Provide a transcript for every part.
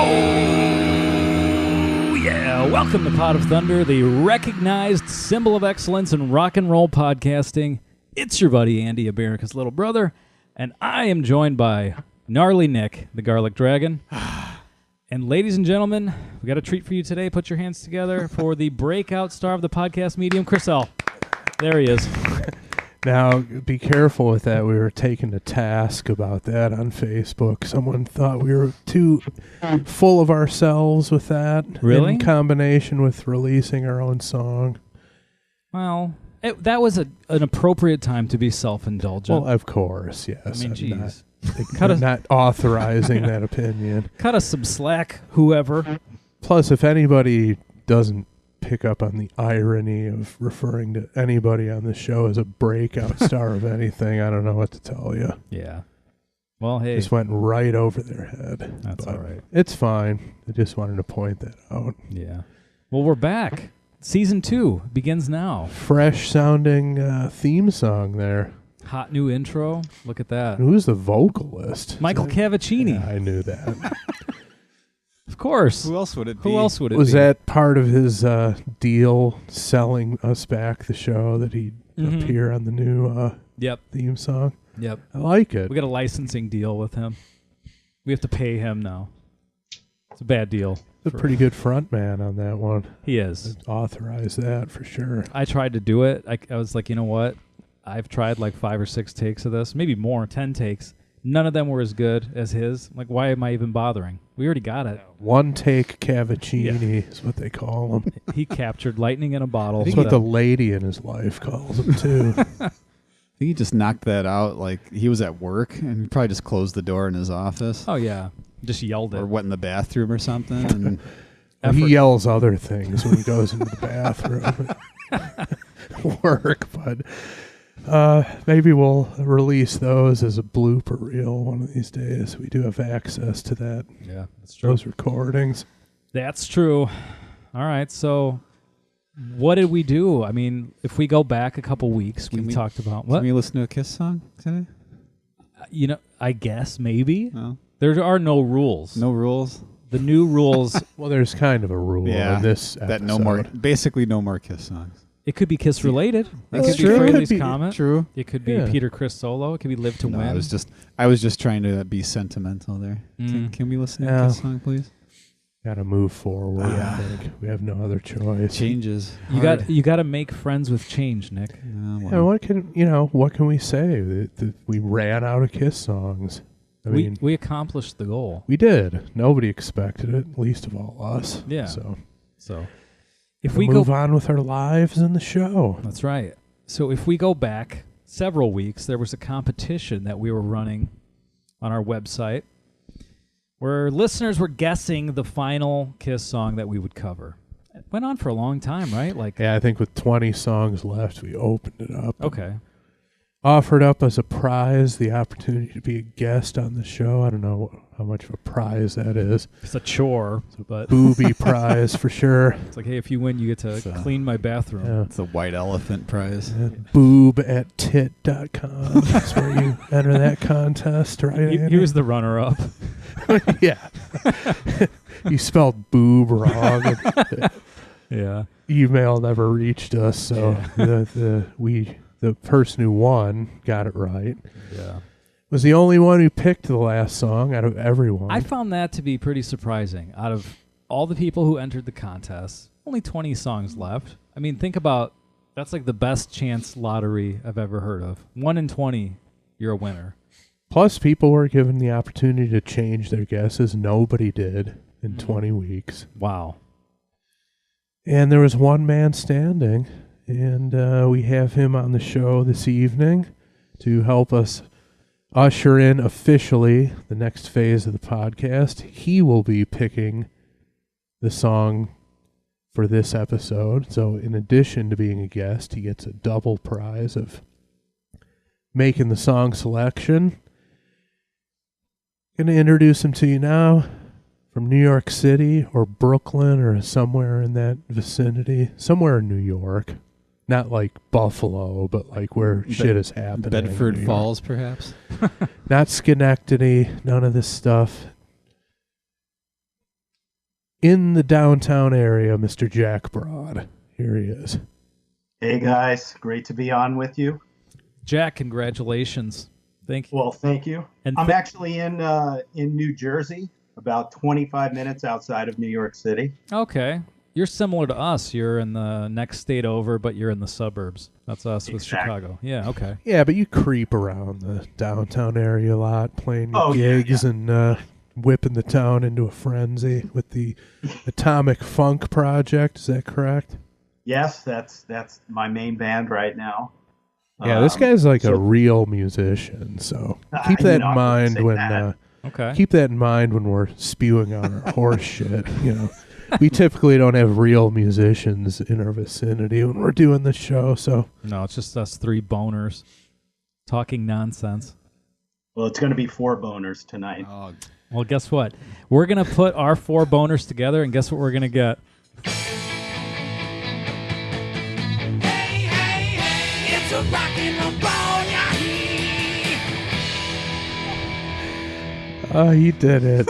Oh, yeah. Welcome to Pot of Thunder, the recognized symbol of excellence in rock and roll podcasting. It's your buddy Andy, America's little brother, and I am joined by Gnarly Nick, the Garlic Dragon. And ladies and gentlemen, we got a treat for you today. Put your hands together for the breakout star of the podcast medium, Chris L. There he is. Now, be careful with that. We were taken to task about that on Facebook. Someone thought we were too full of ourselves with that. Really? In combination with releasing our own song. Well, that was an appropriate time to be self-indulgent. Well, of course, yes. I mean, jeez. I'm not authorizing that opinion. Cut us some slack, whoever. Plus, if anybody doesn't pick up on the irony of referring to anybody on the show as a breakout star of anything, I don't know what to tell you. Yeah. Well, hey. Just went right over their head. That's all right. It's fine. I just wanted to point that out. Yeah. Well, we're back. Season 2 begins now. Fresh sounding theme song there. Hot new intro. Look at that. Who's the vocalist? Michael Cavaccini. Yeah, I knew that. Of course. Who else would it be? Who else would it Was be? that part of his deal selling us back the show that he'd appear on the new theme song? Yep. I like it. We got a licensing deal with him. We have to pay him now. It's a bad deal. He's a pretty good front man on that one. He is. I'd authorize that for sure. I tried to do it. I was like, you know what? I've tried like 5 or 6 takes of this, maybe more, 10 takes. None of them were as good as his. Like, why am I even bothering? We already got it. One take Cavaccini is what they call him. He captured lightning in a bottle. That's what the lady in his life calls him, too. I think he just knocked that out. Like, he was at work, and he probably just closed the door in his office. Oh, yeah. Just yelled it. Or went in the bathroom or something. And he yells other things when he goes into the bathroom. Work, but... maybe we'll release those as a blooper reel one of these days. We do have access to that. Yeah, that's true. Those recordings. That's true. All right, so what did we do? I mean, if we go back a couple weeks, we talked about... What? Can we listen to a Kiss song today? You know, I guess maybe. No. There are no rules. No rules? The new rules... Well, there's kind of a rule in this episode. That basically no more Kiss songs. It could be Kiss related. It could true. be Fraley's Could be, Comet. True. It could be Peter Criss solo. It could be Live to Win. I was just trying to be sentimental there. Can we listen to a Kiss song, please? Got to move forward. I think we have no other choice. Changes. You got to make friends with change, Nick. Yeah, what can we say? That we ran out of Kiss songs. I mean, we accomplished the goal. We did. Nobody expected it, least of all us. Yeah. So if we move on with our lives and the show. That's right. So if we go back several weeks, there was a competition that we were running on our website where listeners were guessing the final Kiss song that we would cover. It went on for a long time, right? Yeah, I think with 20 songs left, we opened it up. Okay. Offered up as a prize the opportunity to be a guest on the show. I don't know how much of a prize that is. It's a chore, but booby prize for sure. It's like, hey, if you win, you get to clean my bathroom. Yeah. It's a white elephant prize. Boob@tit.com. That's where you enter that contest, right? He was the runner-up. Yeah. You spelled boob wrong. Yeah. Email never reached us, so the person who won got it right. Yeah. Was the only one who picked the last song out of everyone. I found that to be pretty surprising. Out of all the people who entered the contest, only 20 songs left. I mean, think about, that's like the best chance lottery I've ever heard of. 1 in 20, you're a winner. Plus, people were given the opportunity to change their guesses. Nobody did in 20 weeks. Wow. And there was one man standing. And we have him on the show this evening to help us usher in officially the next phase of the podcast. He will be picking the song for this episode. So in addition to being a guest, he gets a double prize of making the song selection. Going to introduce him to you now from New York City or Brooklyn or somewhere in that vicinity. Somewhere in New York. Not like Buffalo, but like where shit is happening. Bedford Falls, perhaps? Not Schenectady, none of this stuff. in the downtown area, Mr. Jack Broad. Here he is. Hey guys, great to be on with you. Jack, congratulations. Thank you. Well, thank you. And I'm actually in New Jersey, about 25 minutes outside of New York City. Okay. You're similar to us. You're in the next state over, but you're in the suburbs. That's us with Chicago. Yeah, okay. Yeah, but you creep around the downtown area a lot, playing your gigs and whipping the town into a frenzy with the Atomic Funk Project. Is that correct? Yes, that's my main band right now. Yeah, this guy's like a real musician, so keep that in mind when keep that in mind when we're spewing on our horse shit. You know, we typically don't have real musicians in our vicinity when we're doing the show. So no, it's just us three boners talking nonsense. Well, it's going to be 4 boners tonight. Oh. Well, guess what? We're going to put our 4 boners together, and guess what we're going to get? It's a rockin' oh, you did it.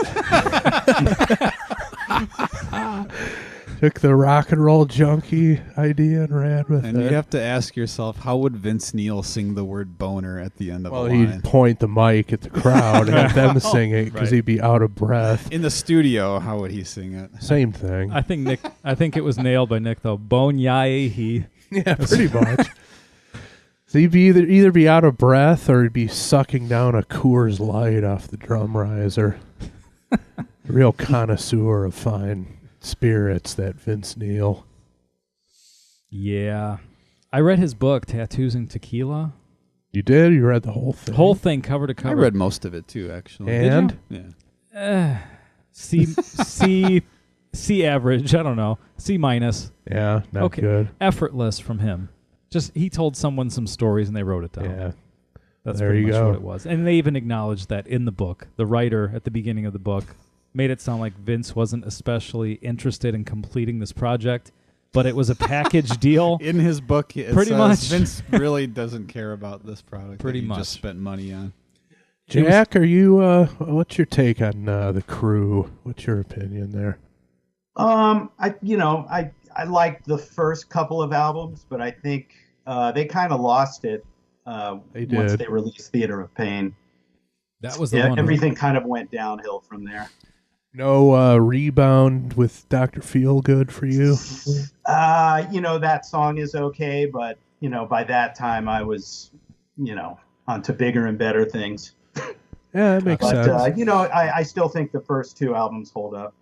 Took the rock and roll junkie idea and ran with it. And you have to ask yourself, how would Vince Neil sing the word boner at the end of a line? He'd point the mic at the crowd and have them sing it because he'd be out of breath. In the studio, how would he sing it? Same thing. I think it was nailed by Nick, though. Bon yae. Yeah, pretty much. So he'd be either be out of breath or he'd be sucking down a Coors Light off the drum riser. Real connoisseur of fine spirits, that Vince Neil. Yeah. I read his book, Tattoos and Tequila. You did? You read the whole thing? Whole thing, cover to cover. I read most of it, too, actually. And? Yeah. C average. I don't know. C minus. Yeah, not good. Effortless from him. Just he told someone some stories and they wrote it down. Yeah. That's there pretty you much go. what it was. And they even acknowledged that in the book. The writer at the beginning of the book made it sound like Vince wasn't especially interested in completing this project, but it was a package deal. In his book, it pretty says much Vince really doesn't care about this product. Pretty that he much. just spent money on. Jack, are you? What's your take on the Crew? What's your opinion there? I liked the first couple of albums, but I think they kind of lost it once they released Theater of Pain. That was the one. Everything kind of went downhill from there. No rebound with Dr. Feelgood for you? That song is okay, but, by that time I was, onto bigger and better things. Yeah, that makes sense. I still think the first 2 albums hold up.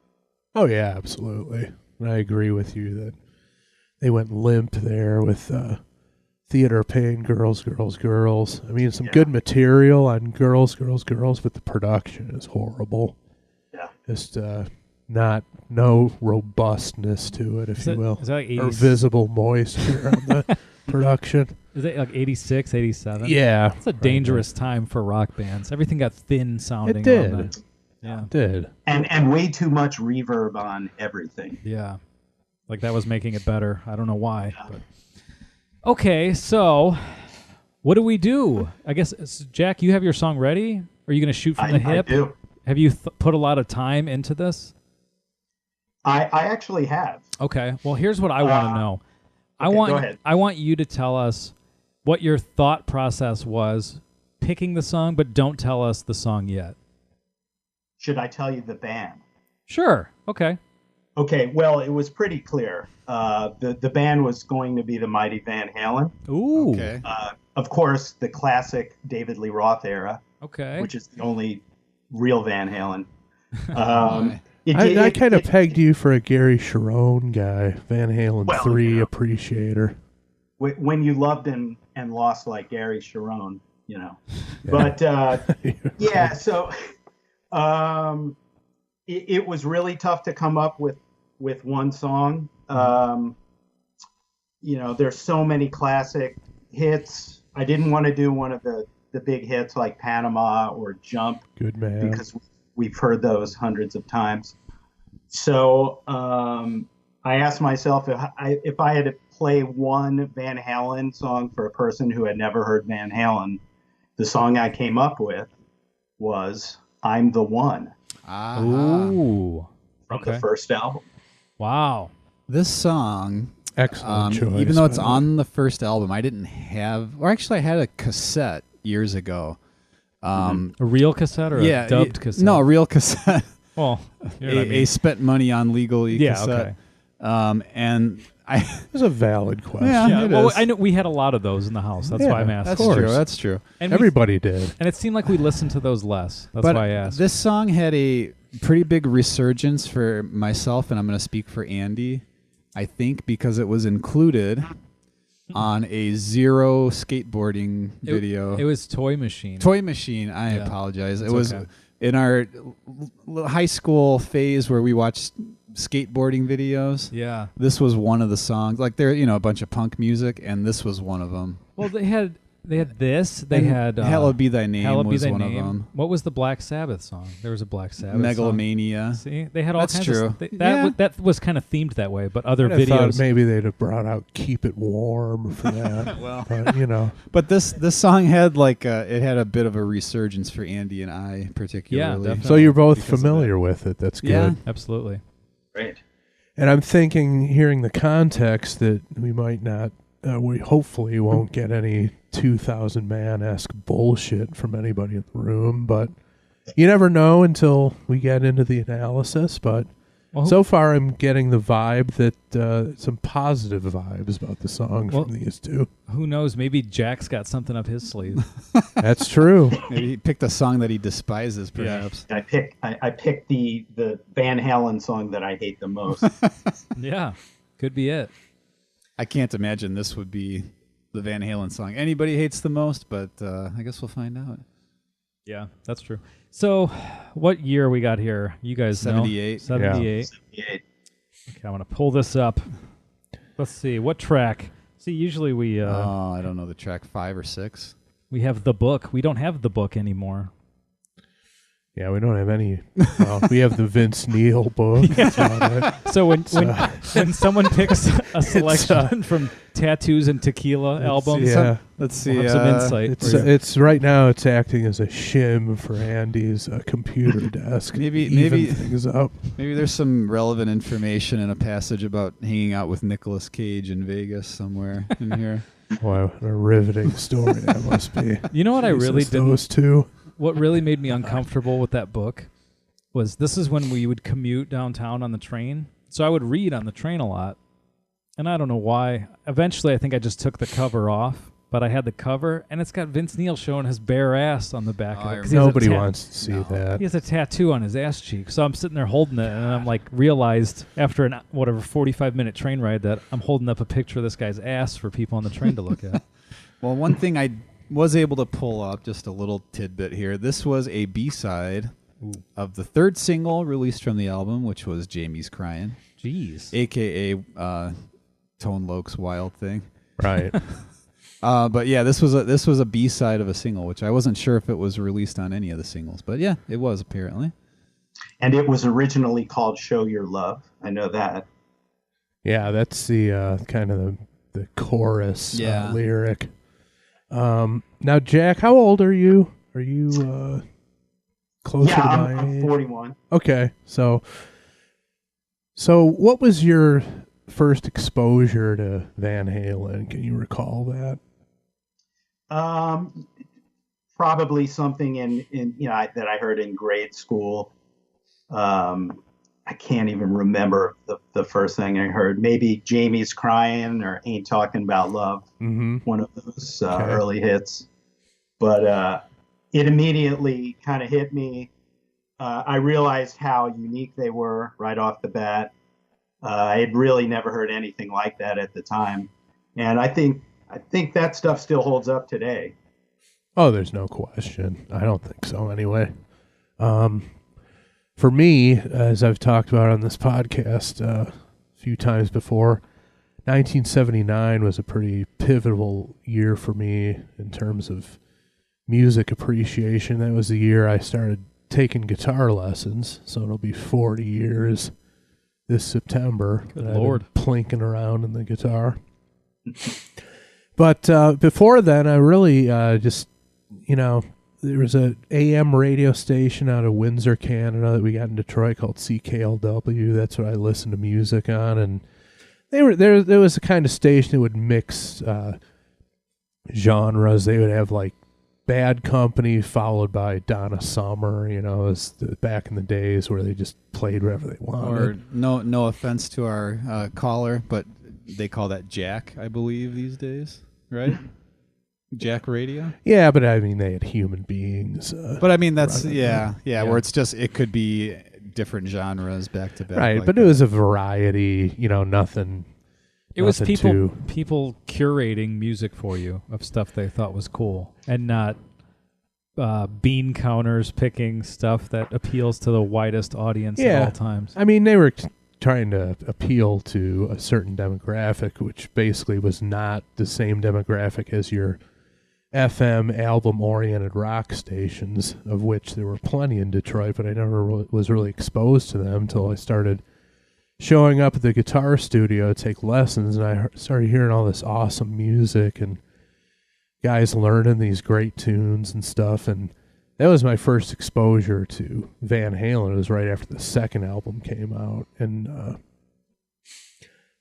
Oh, yeah, absolutely. And I agree with you that they went limp there with Theater of Pain, Girls, Girls, Girls. I mean, some good material on Girls, Girls, Girls, but the production is horrible. Yeah. Just no robustness to it, if you will. Is that like or visible moisture on the production. Is it like 86, 87? Yeah. It's a dangerous time for rock bands. Everything got thin sounding. It did. around that. Yeah. It did. And way too much reverb on everything. Yeah. Like that was making it better. I don't know why. But. Okay, so what do we do? I guess, Jack, you have your song ready? Are you going to shoot from the hip? I do. Have you put a lot of time into this? I actually have. Okay. Well, here's what I want to know. Go ahead. I want you to tell us what your thought process was picking the song, but don't tell us the song yet. Should I tell you the band? Sure. Okay. Okay, well, it was pretty clear. The band was going to be the Mighty Van Halen. Ooh. Okay. Of course, the classic David Lee Roth era. Okay. Which is the only real Van Halen. I kind of pegged you for a Gary Sharon guy, Van Halen 3 appreciator. When you loved and lost like Gary Sharon, But, yeah, so it was really tough to come up with one song. There's so many classic hits. I didn't want to do one of the big hits like Panama or Jump. Good man. Because we've heard those hundreds of times. So I asked myself if I had to play one Van Halen song for a person who had never heard Van Halen, the song I came up with was I'm the One. Ooh. from the first album. Wow. This song, Excellent choice. even though it's on the first album, I didn't have, or actually I had a cassette years ago. A real cassette or a dubbed cassette? No, a real cassette. Well, a spent money on legally cassette. Okay. And It was a valid question. Yeah, it is. I know we had a lot of those in the house. That's why I'm asking. That's true. And everybody did. And it seemed like we listened to those less. That's why I asked. This song had a pretty big resurgence for myself, and I'm going to speak for Andy, I think, because it was included on a Zero skateboarding video. It was Toy Machine. Toy Machine. I apologize. It was okay. in our high school phase where we watched skateboarding videos. Yeah. This was one of the songs. Like there, a bunch of punk music, and this was one of them. Well, they had this. They had Hallowed Be Thy Name Hallowed was Be Thy one Name. of them. What was the Black Sabbath song? There was a Black Sabbath Megalomania. song. See, they had all That's kinds true. of that was kind of themed that way, but other I thought videos. maybe they'd have brought out "Keep It Warm" for that. Well, but But this song had it had a bit of a resurgence for Andy and I particularly. definitely. so you're both Because of familiar with it. That's good. Yeah. Absolutely. Great. And I'm thinking, hearing the context, that we might not, we hopefully won't get any 2,000 man-esque bullshit from anybody in the room, but you never know until we get into the analysis. But so far I'm getting the vibe that some positive vibes about the song from these two. Who knows? Maybe Jack's got something up his sleeve. That's true. Maybe he picked a song that he despises, perhaps. I picked the Van Halen song that I hate the most. Yeah, could be it. I can't imagine this would be the Van Halen song anybody hates the most, but I guess we'll find out. Yeah, that's true. So, what year we got here? You guys know? 78. 78. 78. Okay, I'm going to pull this up. Let's see. What track? See, usually we I don't know the track 5 or 6. we have the book. We don't have the book anymore. Yeah, we don't have any. Well, we have the Vince Neil book. That's about it. So when someone picks a selection from Tattoos and Tequila albums, Yeah. Let's see. we'll have some insight. It's right now. It's acting as a shim for Andy's computer desk. Maybe things up. Maybe there's some relevant information in a passage about hanging out with Nicolas Cage in Vegas somewhere in here. Wow, what a riveting story that must be. You know what I really Jesus, didn't. Those two. What really made me uncomfortable with that book was this is when we would commute downtown on the train. So I would read on the train a lot. And I don't know why. Eventually, I think I just took the cover off. But I had the cover, and it's got Vince Neil showing his bare ass on the back of it. 'cause he has a Nobody wants to see that. He has a tattoo on his ass cheek. So I'm sitting there holding it, and I'm like realized after an 45-minute train ride that I'm holding up a picture of this guy's ass for people on the train to look at. Well, one thing I was able to pull up, just a little tidbit here. This was a B-side of the third single released from the album, which was Jamie's Crying. Jeez. A.K.A. Tone Loc's Wild Thing. Right. But yeah, this was a B-side of a single, which I wasn't sure if it was released on any of the singles. But yeah, it was apparently. And it was originally called Show Your Love. I know that. Yeah, that's the kind of the chorus lyric. Now, Jack, how old are you? Are you closer to my I'm age? 41. Okay, so what was your first exposure to Van Halen? Can you recall that? Probably something in that I heard in grade school. I can't even remember the first thing I heard. Maybe Jamie's Crying or Ain't Talking About Love. Mm-hmm. One of those early hits. But it immediately kind of hit me. I realized how unique they were right off the bat. I had really never heard anything like that at the time. And I think that stuff still holds up today. Oh, there's no question. I don't think so anyway. For me, as I've talked about on this podcast a few times before, 1979 was a pretty pivotal year for me in terms of music appreciation. That was the year I started taking guitar lessons, so it'll be 40 years this September. Good that Lord. I've been plinking around in the guitar. But before then, I really just, there was a AM radio station out of Windsor, Canada that we got in Detroit called CKLW. That's what I listened to music on, and they were there. There was a kind of station that would mix genres. They would have like Bad Company followed by Donna Summer. You know, as back in the days where they just played whatever they wanted. Or no offense to our caller, but they call that Jack, I believe, these days, right? Jack Radio. Yeah, but I mean they had human beings. But I mean that's yeah, where it's just it could be different genres back to back. Right, like but that. it was a variety. You know, nothing. It was nothing people curating music for you of stuff they thought was cool, and not bean counters picking stuff that appeals to the widest audience at all times. I mean, they were trying to appeal to a certain demographic, which basically was not the same demographic as your FM album-oriented rock stations, of which there were plenty in Detroit, but I never was really exposed to them until I started showing up at the guitar studio to take lessons, and I started hearing all this awesome music and guys learning these great tunes and stuff, and that was my first exposure to Van Halen. It was right after the second album came out, and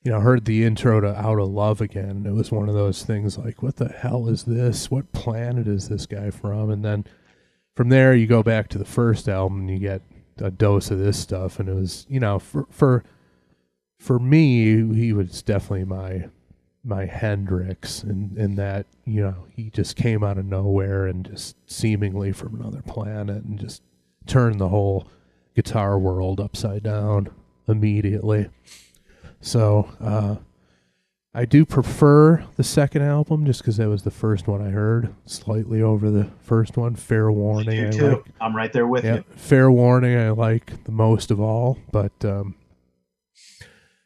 heard the intro to Out of Love Again, and it was one of those things like, what the hell is this? What planet is this guy from? And then from there, you go back to the first album, and you get a dose of this stuff, and it was, for me, he was definitely my Hendrix, in that, he just came out of nowhere and just seemingly from another planet and just turned the whole guitar world upside down immediately. So I do prefer the second album just because that was the first one I heard, slightly over the first one. Fair Warning. You too. I'm right there with you. Fair Warning I like the most of all, but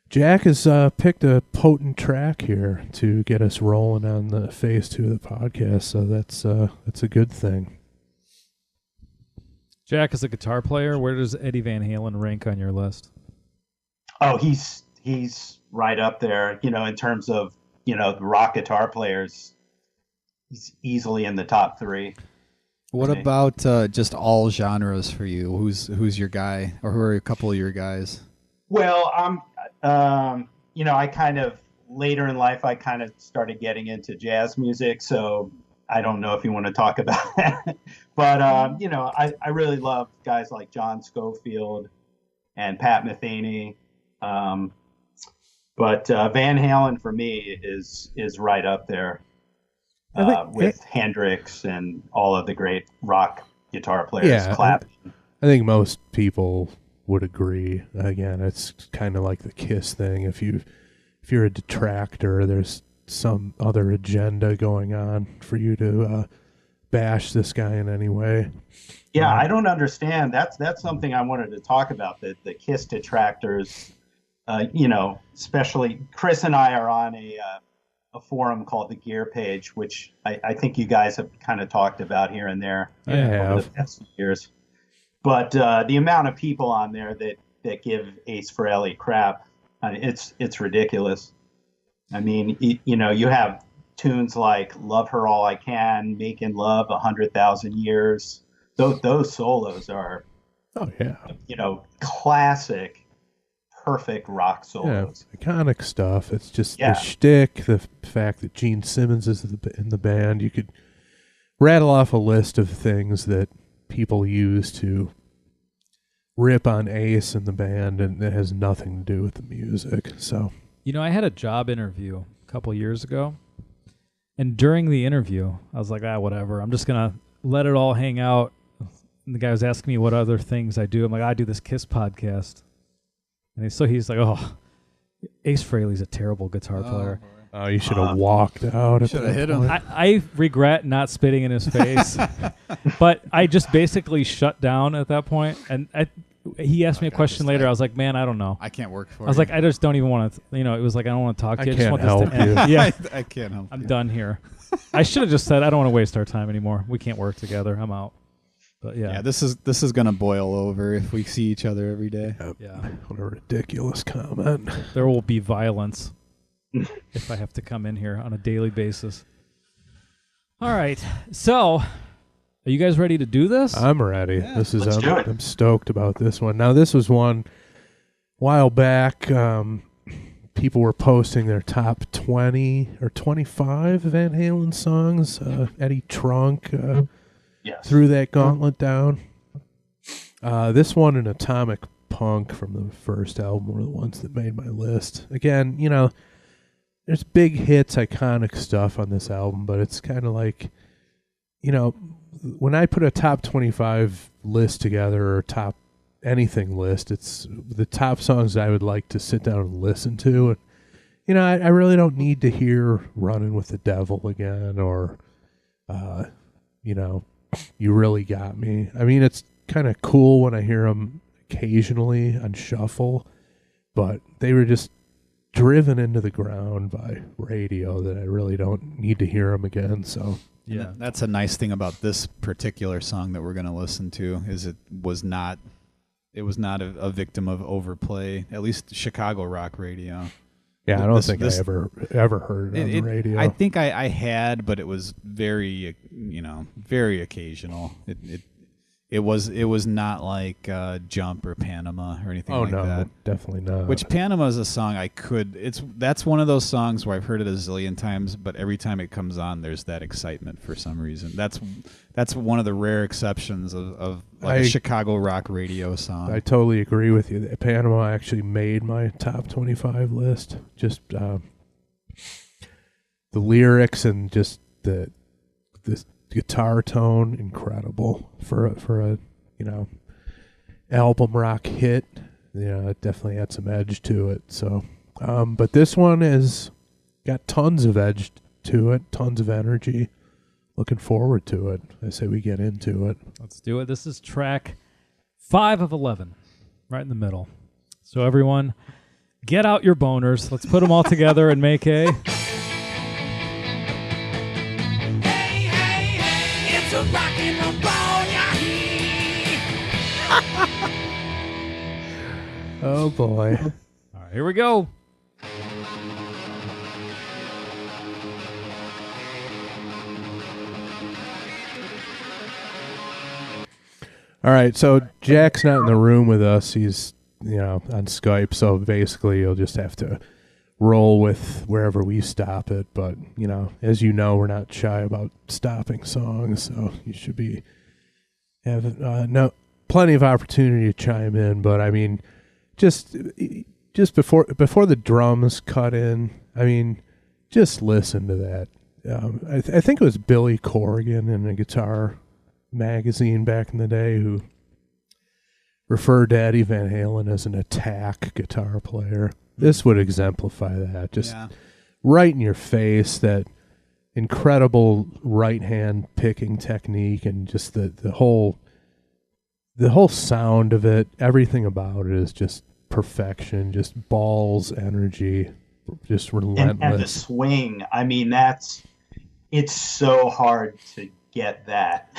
Jack has picked a potent track here to get us rolling on the phase 2 of the podcast, so that's a good thing. Jack is a guitar player. Where does Eddie Van Halen rank on your list? Oh, he's right up there, in terms of, the rock guitar players. He's easily in the top 3. What about just all genres for you? Who's your guy, or who are a couple of your guys? Well, I kind of later in life, I kind of started getting into jazz music. So I don't know if you want to talk about that, but I really love guys like John Scofield and Pat Metheny. But Van Halen for me is right up there with Hendrix and all of the great rock guitar players. Yeah, Clapton. I think most people would agree. Again, it's kind of like the Kiss thing. If you're a detractor, there's some other agenda going on for you to bash this guy in any way. Yeah, I don't understand. That's something I wanted to talk about. The Kiss detractors. Especially Chris and I are on a forum called the Gear Page, which I think you guys have kind of talked about here and there over the past few years. But the amount of people on there that give Ace Frehley crap, it's ridiculous. I mean, you have tunes like "Love Her All I Can," "Making Love," "100,000 Years." Those solos are, classic. Perfect rock solos. Yeah, iconic stuff. It's just the shtick, the fact that Gene Simmons is in the band. You could rattle off a list of things that people use to rip on Ace and the band, and it has nothing to do with the music. So, I had a job interview a couple years ago, and during the interview, I was like, whatever. I'm just gonna let it all hang out. And the guy was asking me what other things I do. I'm like, I do this Kiss podcast. And he's like, Ace Frehley's a terrible guitar player. Oh, you should have walked out. Should have hit him. I regret not spitting in his face, but I just basically shut down at that point. And he asked me a question later. I was like, man, I don't know. I can't work for you. I was like, I just don't even want to, it was like, I don't want to talk to you. I I just can't want this help to end. you. Yeah, I can't help I'm you. done here. I should have just said, I don't want to waste our time anymore. We can't work together. I'm out. But yeah, this is gonna boil over if we see each other every day. Yeah. What a ridiculous comment. There will be violence if I have to come in here on a daily basis. All right. So Are you guys ready to do this? I'm ready. Yeah, This is let's do it. I'm stoked about this one. Now, this was one while back. People were posting their top 20 or 25 Van Halen songs. Eddie Trunk Yes. threw that gauntlet down. This one and Atomic Punk from the first album were the ones that made my list. Again, you know, there's big hits, iconic stuff on this album, but it's kind of like, you know, when I put a top 25 list together or top anything list, it's the top songs I would like to sit down and listen to. And, you know, I really don't need to hear Running with the Devil again or, you know, You Really Got Me. I mean, it's kind of cool when I hear them occasionally on shuffle, but they were just driven into the ground by radio that I really don't need to hear them again. So Yeah. That's a nice thing about this particular song that we're going to listen to is it was not a victim of overplay, at least Chicago rock radio. yeah, I don't This- think this- I ever heard it on the radio. I think I had, but it was very, very occasional. It was not like Jump or Panama or anything oh like no, that. definitely not. Which Panama is a song that's one of those songs where I've heard it a zillion times, but every time it comes on, there's that excitement for some reason. That's one of the rare exceptions of like a Chicago rock radio song. I totally agree with you. Panama actually made my top 25 list. Just the lyrics and just the guitar tone, incredible for a album rock hit. It definitely had some edge to it. So, but this one has got tons of edge to it, tons of energy. Looking forward to it. I say we get into it. Let's do it. This is track 5 of 11, right in the middle. So everyone, get out your boners. Let's put them all together and make a... Hey, hey, hey, it's a rockin' bone, Oh boy. All right, here we go. All right, so Jack's not in the room with us. He's, on Skype, so basically you'll just have to roll with wherever we stop it. But, as you know, we're not shy about stopping songs, so you should be having plenty of opportunity to chime in. But, I mean, just before the drums cut in, I mean, just listen to that. I think it was Billy Corrigan in a guitar magazine back in the day who referred to Eddie Van Halen as an attack guitar player. This would exemplify that. Just right in your face, that incredible right hand picking technique and just the whole sound of it, everything about it is just perfection, just balls, energy, just relentless. And the swing, I mean, it's so hard to get that.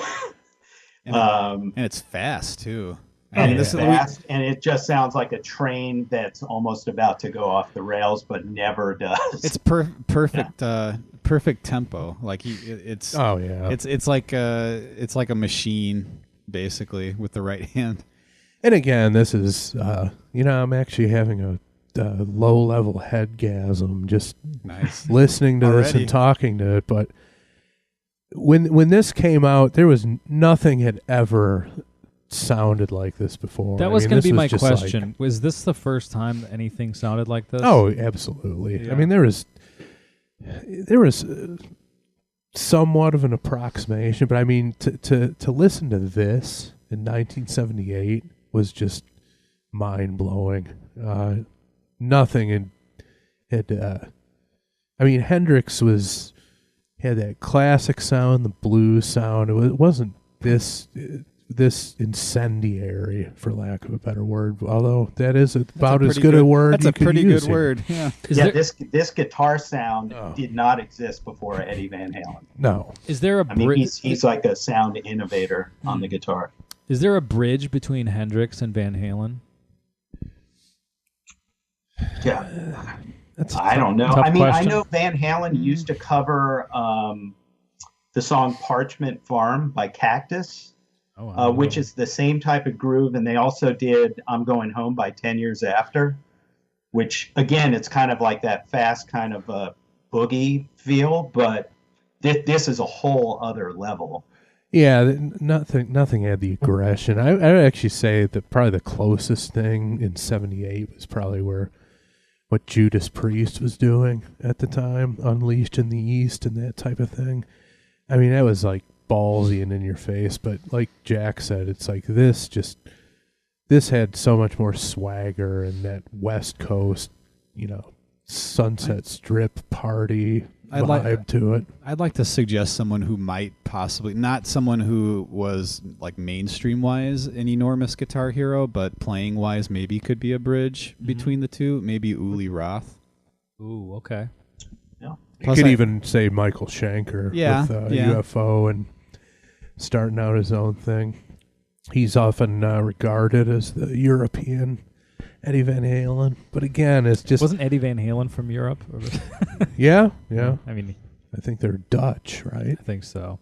And it's fast too. And it's fast, and it just sounds like a train that's almost about to go off the rails, but never does. It's perfect, perfect tempo. Like it's oh yeah, it's like a machine basically with the right hand. And again, this is I'm actually having a low level headgasm just Nice listening to this and talking to it, but. When this came out, there was nothing had ever sounded like this before. That was going to be my question. Was this the first time that anything sounded like this? Oh, absolutely. Yeah. I mean, there was somewhat of an approximation, but I mean, to listen to this in 1978 was just mind blowing. Nothing had. I mean, Hendrix had that classic sound, the blues sound. It wasn't this incendiary, for lack of a better word. Although that is about as good a word. That's you a pretty could use good here. word. Yeah. This guitar sound did not exist before Eddie Van Halen. No. Is there a I mean, he's like a sound innovator on the guitar. Is there a bridge between Hendrix and Van Halen? Yeah. That's I don't know. tough I mean, question. I know Van Halen used to cover the song Parchment Farm by Cactus, Oh, wow. which is the same type of groove. And they also did I'm Going Home by 10 Years After, which, again, it's kind of like that fast kind of boogie feel, but this is a whole other level. Yeah, nothing had the aggression. I would actually say that probably the closest thing in '78 was probably what Judas Priest was doing at the time, Unleashed in the East and that type of thing. I mean, that was like ballsy and in your face, but like Jack said, it's like this had so much more swagger and that West Coast, Sunset Strip party vibe to it. I'd like to suggest someone who might possibly, not someone who was like mainstream wise an enormous guitar hero, but playing wise maybe could be a bridge between the two. Maybe Uli Roth. Ooh, okay. Yeah. You could even say Michael Schenker with UFO and starting out his own thing. He's often regarded as the European Eddie Van Halen, but again, it's just Wasn't Eddie Van Halen from Europe? yeah. I mean, I think they're Dutch, right? I think so.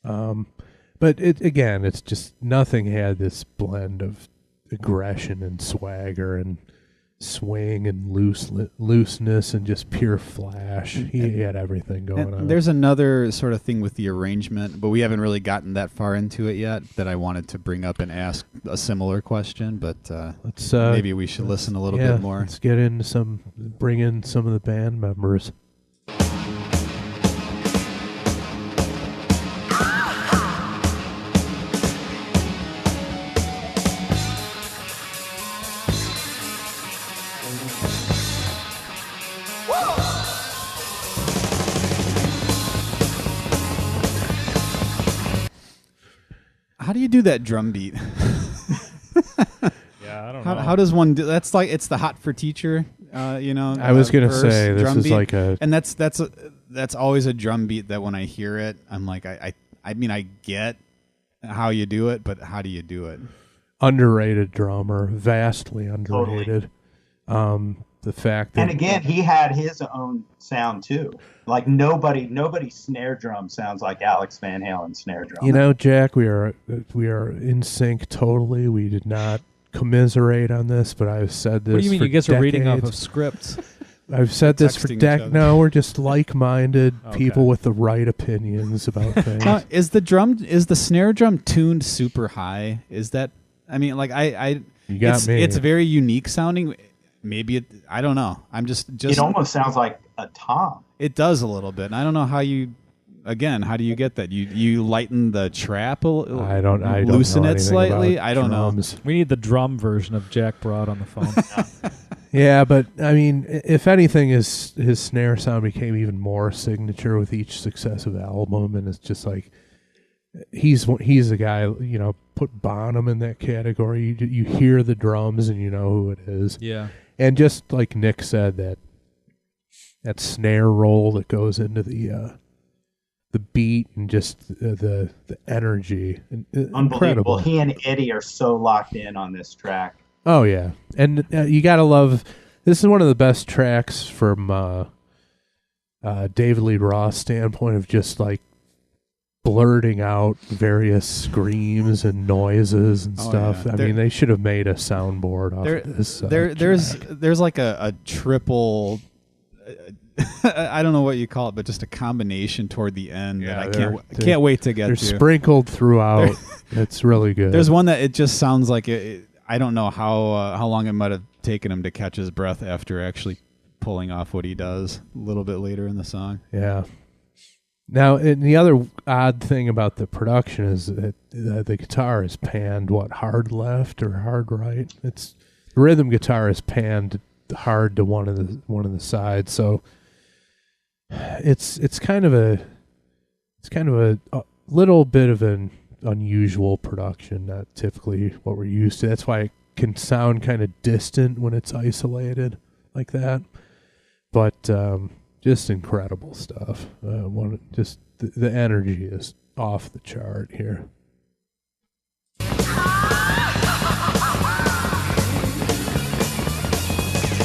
But it's just nothing had this blend of aggression and swagger and swing and looseness and just pure flash. He had everything going on. There's another sort of thing with the arrangement, but we haven't really gotten that far into it yet, that I wanted to bring up and ask a similar question, but maybe we should listen a little bit more. Let's bring in some of the band members. How do you do that drum beat? Yeah, I don't know. How does one do? That's like, it's the Hot for Teacher, I was gonna say this is beat. like and that's always a drum beat that when I hear it, I'm like, I mean, I get how you do it, but how do you do it? Underrated drummer, vastly underrated. The fact that, And again, he had his own sound too. Like nobody's snare drum sounds like Alex Van Halen's snare drum. Jack, we are in sync totally. We did not commiserate on this, but I've said this. What do you mean? For You guys are reading off decades. of scripts? I've said this for Texting each other. No, we're just like-minded Okay. people with the right opinions about things. Now, is the snare drum tuned super high? Is that? I mean, like You got me. It's very unique sounding. Maybe I don't know. I'm just. It almost sounds like a tom. It does a little bit. And I don't know how you. Again, how do you get that? You lighten the trap a little. I don't loosen know it anything slightly. about I don't drums. know. We need the drum version of Jack Broad on the phone. Yeah, but I mean, if anything, his snare sound became even more signature with each successive album, and it's just like he's the guy. Put Bonham in that category. You hear the drums and you know who it is. Yeah. And just like Nick said, that snare roll that goes into the beat and just the energy, Unbelievable. incredible. He and Eddie are so locked in on this track. Oh yeah, and you gotta love. This is one of the best tracks from David Lee Roth's standpoint of just like blurting out various screams and noises and stuff. yeah. I mean, they should have made a soundboard off of this. There's like a triple. I don't know what you call it, but just a combination toward the end that I can't wait to get they're to. sprinkled throughout. It's really good. There's one that it just sounds like it. I don't know how long it might have taken him to catch his breath after actually pulling off what he does a little bit later in the song. Yeah. Now, and the other odd thing about the production is that the guitar is panned, hard left or hard right? The rhythm guitar is panned hard to one of the sides, so it's kind of a little bit of an unusual production, not typically what we're used to. That's why it can sound kind of distant when it's isolated like that. But just incredible stuff. The energy is off the chart here.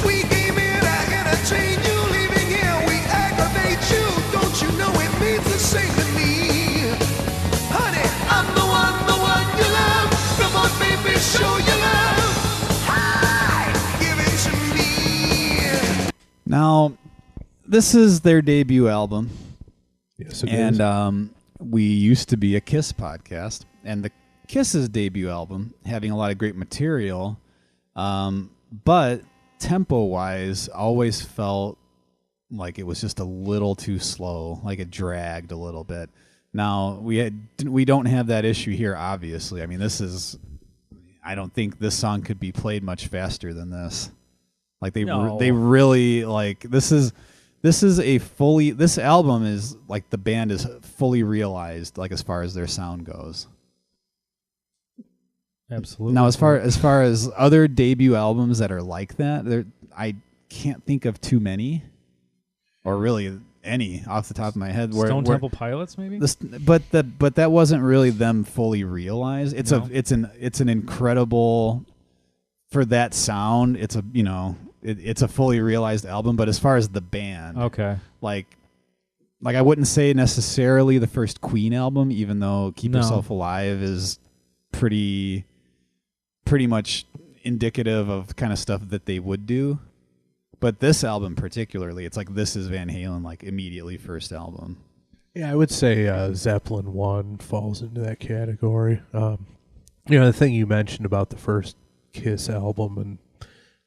We came in, I entertain you, leaving here, we aggravate you. Don't you know it means the same to me? Now, this is their debut album. Yes, it is. And we used to be a Kiss podcast, and the Kiss's debut album, having a lot of great material, but tempo-wise, always felt like it was just a little too slow, like it dragged a little bit. Now, we don't have that issue here, obviously. I mean, I don't think this song could be played much faster than this. Like they really like this album is like the band is fully realized, like as far as their sound goes. Absolutely. Now, as far as other debut albums that are like that, I can't think of too many, or really any off the top of my head. Stone Temple Pilots, maybe. But that wasn't really them fully realized. It's an incredible, for that sound. It's a fully realized album. But as far as the band, okay, like I wouldn't say necessarily the first Queen album, even though Keep Yourself Alive is pretty much indicative of kind of stuff that they would do. But this album particularly, it's like this is Van Halen, like immediately first album. Yeah, I would say Zeppelin 1 falls into that category. The thing you mentioned about the first Kiss album and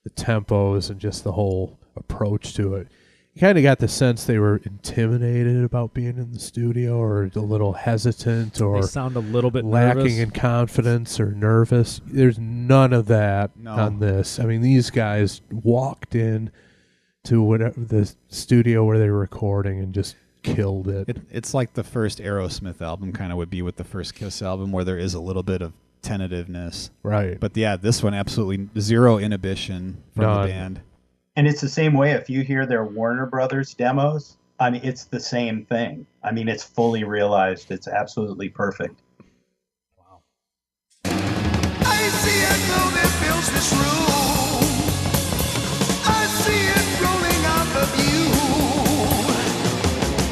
the tempos and just the whole approach to it, you kind of got the sense they were intimidated about being in the studio, or a little hesitant, or they sound a little bit lacking nervous. in confidence or nervous. There's none of that on this. I mean, these guys walked in to whatever the studio where they were recording and just killed it. It's like the first Aerosmith album kind of would be with the first Kiss album, where there is a little bit of tentativeness. Right. But yeah, this one absolutely zero inhibition from the band. And it's the same way if you hear their Warner Brothers demos. I mean, it's the same thing. I mean, it's fully realized. It's absolutely perfect. Wow. I see a glow that fills this room. I see it rolling off of you.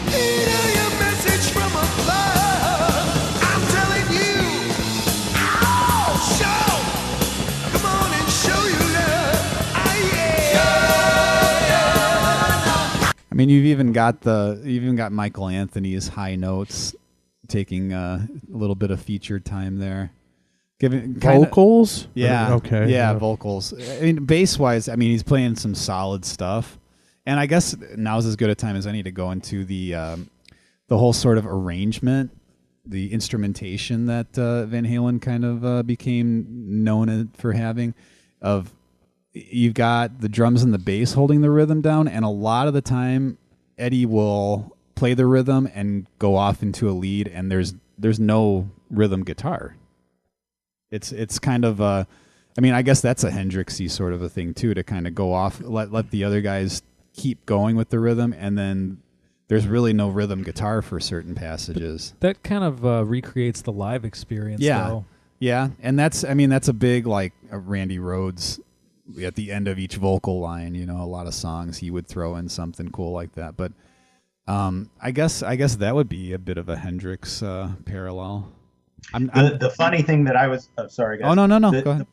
Hear your message from above. I'm telling you, I'll show. Come on and show your love. I mean, you've even got Michael Anthony's high notes taking a little bit of featured time there. Giving vocals? Yeah. Okay. Yeah, vocals. I mean, bass-wise, I mean, he's playing some solid stuff. And I guess now's as good a time as any to go into the whole sort of arrangement, the instrumentation that Van Halen kind of became known for having. You've got the drums and the bass holding the rhythm down, and a lot of the time Eddie will play the rhythm and go off into a lead, and there's no rhythm guitar. It's kind of I mean, I guess that's a Hendrixy sort of a thing too, to kind of go off, let the other guys keep going with the rhythm, and then there's really no rhythm guitar for certain passages. That kind of recreates the live experience, though. Yeah, and that's a big, like, Randy Rhoads at the end of each vocal line, a lot of songs he would throw in something cool like that. But I guess that would be a bit of a Hendrix parallel. The funny thing that I was sorry guys. Oh no, go ahead.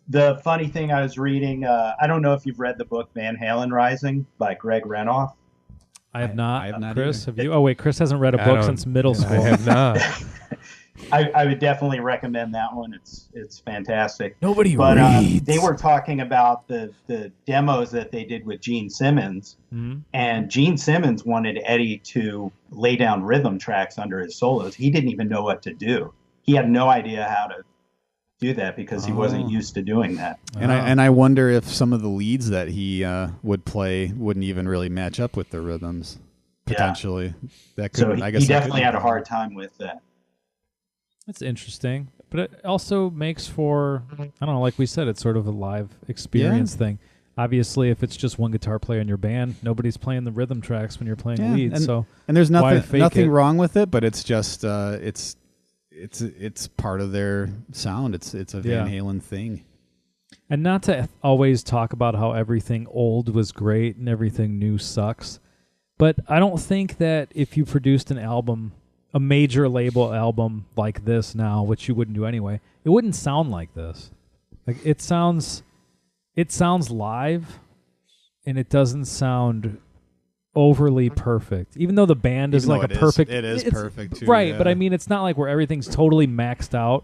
The funny thing I was reading, I don't know if you've read the book Van Halen Rising by Greg Renoff. I have not. Chris, either. have you? Oh wait, Chris hasn't read a book since middle school. I have not. I would definitely recommend that one. It's fantastic. Nobody reads. They were talking about the demos that they did with Gene Simmons, and Gene Simmons wanted Eddie to lay down rhythm tracks under his solos. He didn't even know what to do. He had no idea how to do that because he wasn't used to doing that. And I wonder if some of the leads that he would play wouldn't even really match up with the rhythms. Potentially, that could. So I guess he definitely had a hard time with that. That's interesting, but it also makes for, I don't know, like we said, it's sort of a live experience thing. Obviously, if it's just one guitar player in your band, nobody's playing the rhythm tracks when you're playing leads. And there's nothing it? wrong with it, but it's just it's part of their sound. It's a Van Halen thing. And not to always talk about how everything old was great and everything new sucks, but I don't think that if you produced an album, a major label album like this now, which you wouldn't do anyway, it wouldn't sound like this. Like it sounds live, and it doesn't sound overly perfect, even though the band is Even like though a perfect. It is it's- perfect too. right? yeah. But I mean, it's not like where everything's totally maxed out.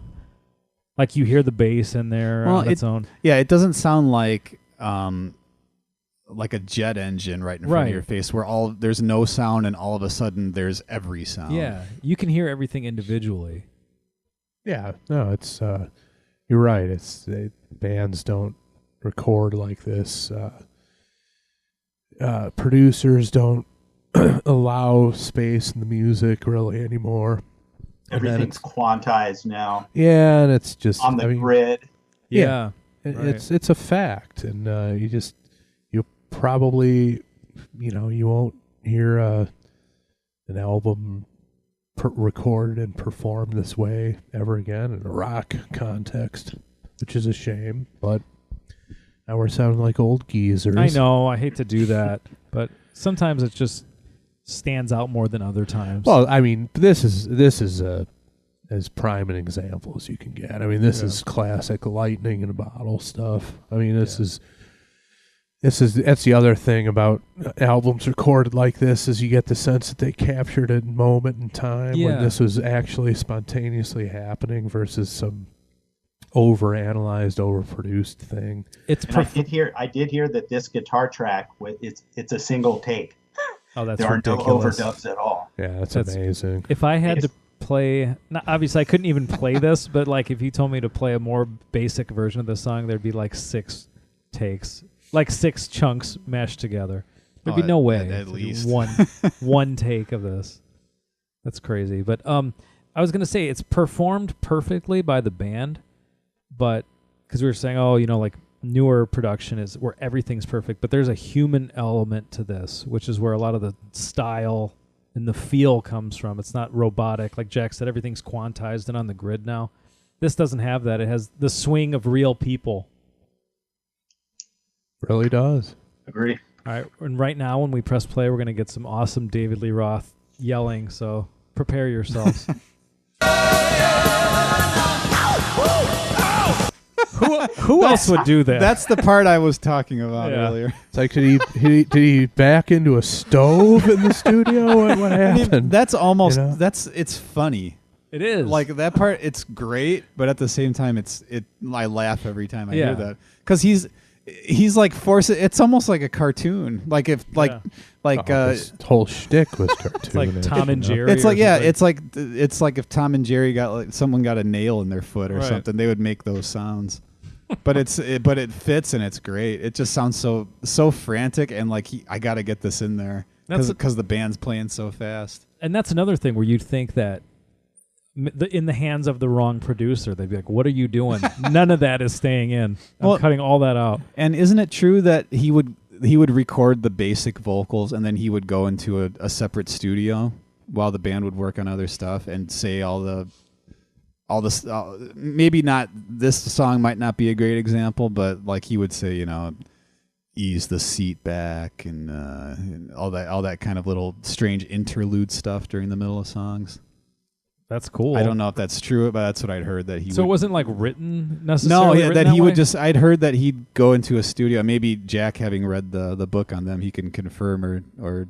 Like you hear the bass in there Well, on its own. Yeah, it doesn't sound like a jet engine right in front Right. of your face, where there's no sound, and all of a sudden there's every sound. Yeah, you can hear everything individually. Yeah, no, it's you're right. Bands don't record like this. Producers don't allow space in the music really anymore. And then Everything's quantized now yeah, and it's just on the grid. Yeah, it's a fact, and you probably you won't hear an album recorded and performed this way ever again in a rock context, which is a shame. But now we're sounding like old geezers. I know. I hate to do that, but sometimes it just stands out more than other times. Well, I mean, this is as prime an example as you can get. I mean, this is classic lightning in a bottle stuff. I mean, that's the other thing about albums recorded like this is you get the sense that they captured a moment in time when this was actually spontaneously happening versus some overanalyzed, overproduced thing. I did hear that this guitar track it's a single take. Oh, that's there ridiculous. are no overdubs at all. Yeah, that's amazing. If I had to play, obviously I couldn't even play this, but like if you told me to play a more basic version of the song, there'd be like 6 takes, like 6 chunks mashed together. There'd be no way at least one take of this. That's crazy. But I was gonna say it's performed perfectly by the band, but because we were saying, like newer production is where everything's perfect, but there's a human element to this, which is where a lot of the style and the feel comes from. It's not robotic. Like Jack said, everything's quantized and on the grid now. This doesn't have that. It has the swing of real people. Really does. Agree. All right, and right now when we press play, we're going to get some awesome David Lee Roth yelling, so prepare yourselves. Who else would do that? That's the part I was talking about Yeah. earlier. It's like, did he back into a stove in the studio? What happened? That's almost You know? it's funny. It is. Like that part, it's great, but at the same time, I laugh every time I Yeah. hear that because he's like forcing. It's almost like a cartoon. Like if His whole shtick was cartoon. it's like Tom and Jerry. it's or like something. it's like if Tom and Jerry someone got a nail in their foot or Right. something, they would make those sounds. But it fits and it's great. It just sounds so frantic and like I got to get this in there because the band's playing so fast. And that's another thing where you'd think that in the hands of the wrong producer, they'd be like, "What are you doing? None of that is staying in. I'm cutting all that out." And isn't it true that he would record the basic vocals and then he would go into a separate studio while the band would work on other stuff and say all the maybe not, this song might not be a great example, but like he would say, ease the seat back and all that kind of little strange interlude stuff during the middle of songs. That's cool. I don't know if that's true, but that's what I'd heard that he. So would, it wasn't like written no, necessarily. yeah, written that he would way? just. I'd heard that he'd go into a studio. Maybe Jack, having read the book on them, he can confirm or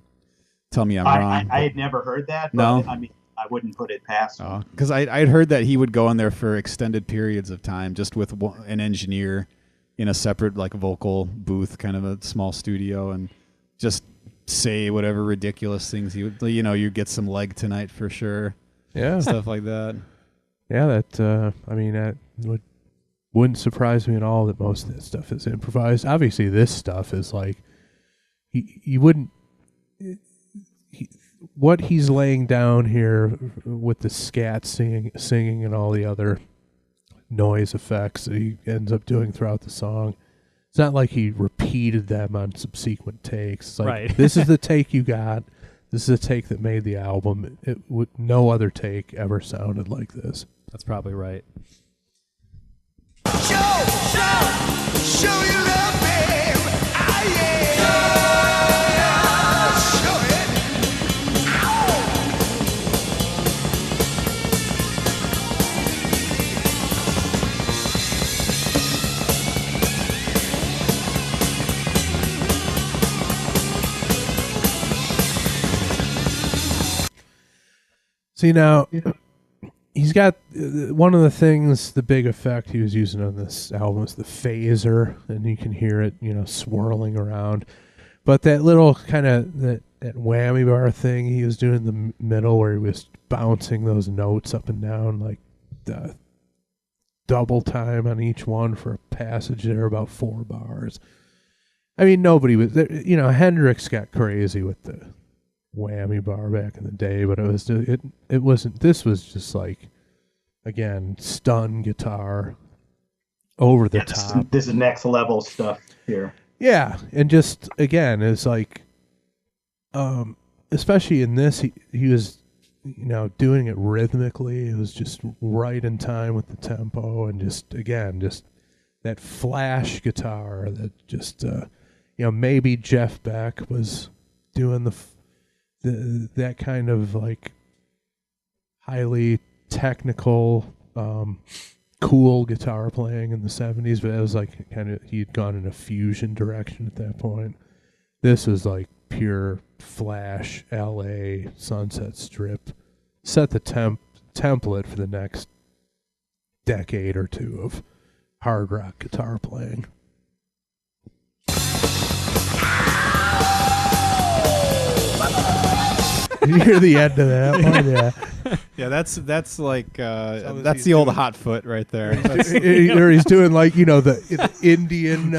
tell me I'm wrong. I had never heard that. No? But, I mean, I wouldn't put it past him. Because I'd heard that he would go in there for extended periods of time, just with an engineer in a separate like vocal booth, kind of a small studio, and just say whatever ridiculous things he would. You get some leg tonight for sure. Yeah, Stuff like that. Yeah, that wouldn't surprise me at all that most of that stuff is improvised. Obviously, this stuff is like he wouldn't. What he's laying down here with the scat singing and all the other noise effects that he ends up doing throughout the song, it's not like he repeated them on subsequent takes. It's like, Right. This is the take you got. This is a take that made the album. No other take ever sounded like this. That's probably right. Show you love, babe. Ah, yeah. Show it. See, now, he's got one of the things, the big effect he was using on this album was the phaser, and you can hear it, swirling around. But that little kind of that whammy bar thing he was doing in the middle where he was bouncing those notes up and down, like double time on each one for a passage there, about 4 bars. I mean, nobody was, Hendrix got crazy with the whammy bar back in the day, but it wasn't, this was just like, again, stun guitar over the top. This is next level stuff here. Yeah, and just, again, it's like, especially in this, he was, doing it rhythmically. It was just right in time with the tempo, and just, again, just that flash guitar that just, maybe Jeff Beck was doing that kind of like highly technical, cool guitar playing in the 70s, but it was like kind of, he'd gone in a fusion direction at that point. This was like pure flash LA Sunset Strip. Set the template for the next decade or two of hard rock guitar playing. Did you hear the end of that one? Yeah. Yeah, that's like that's the old hot foot right there. Or he's doing like the Indian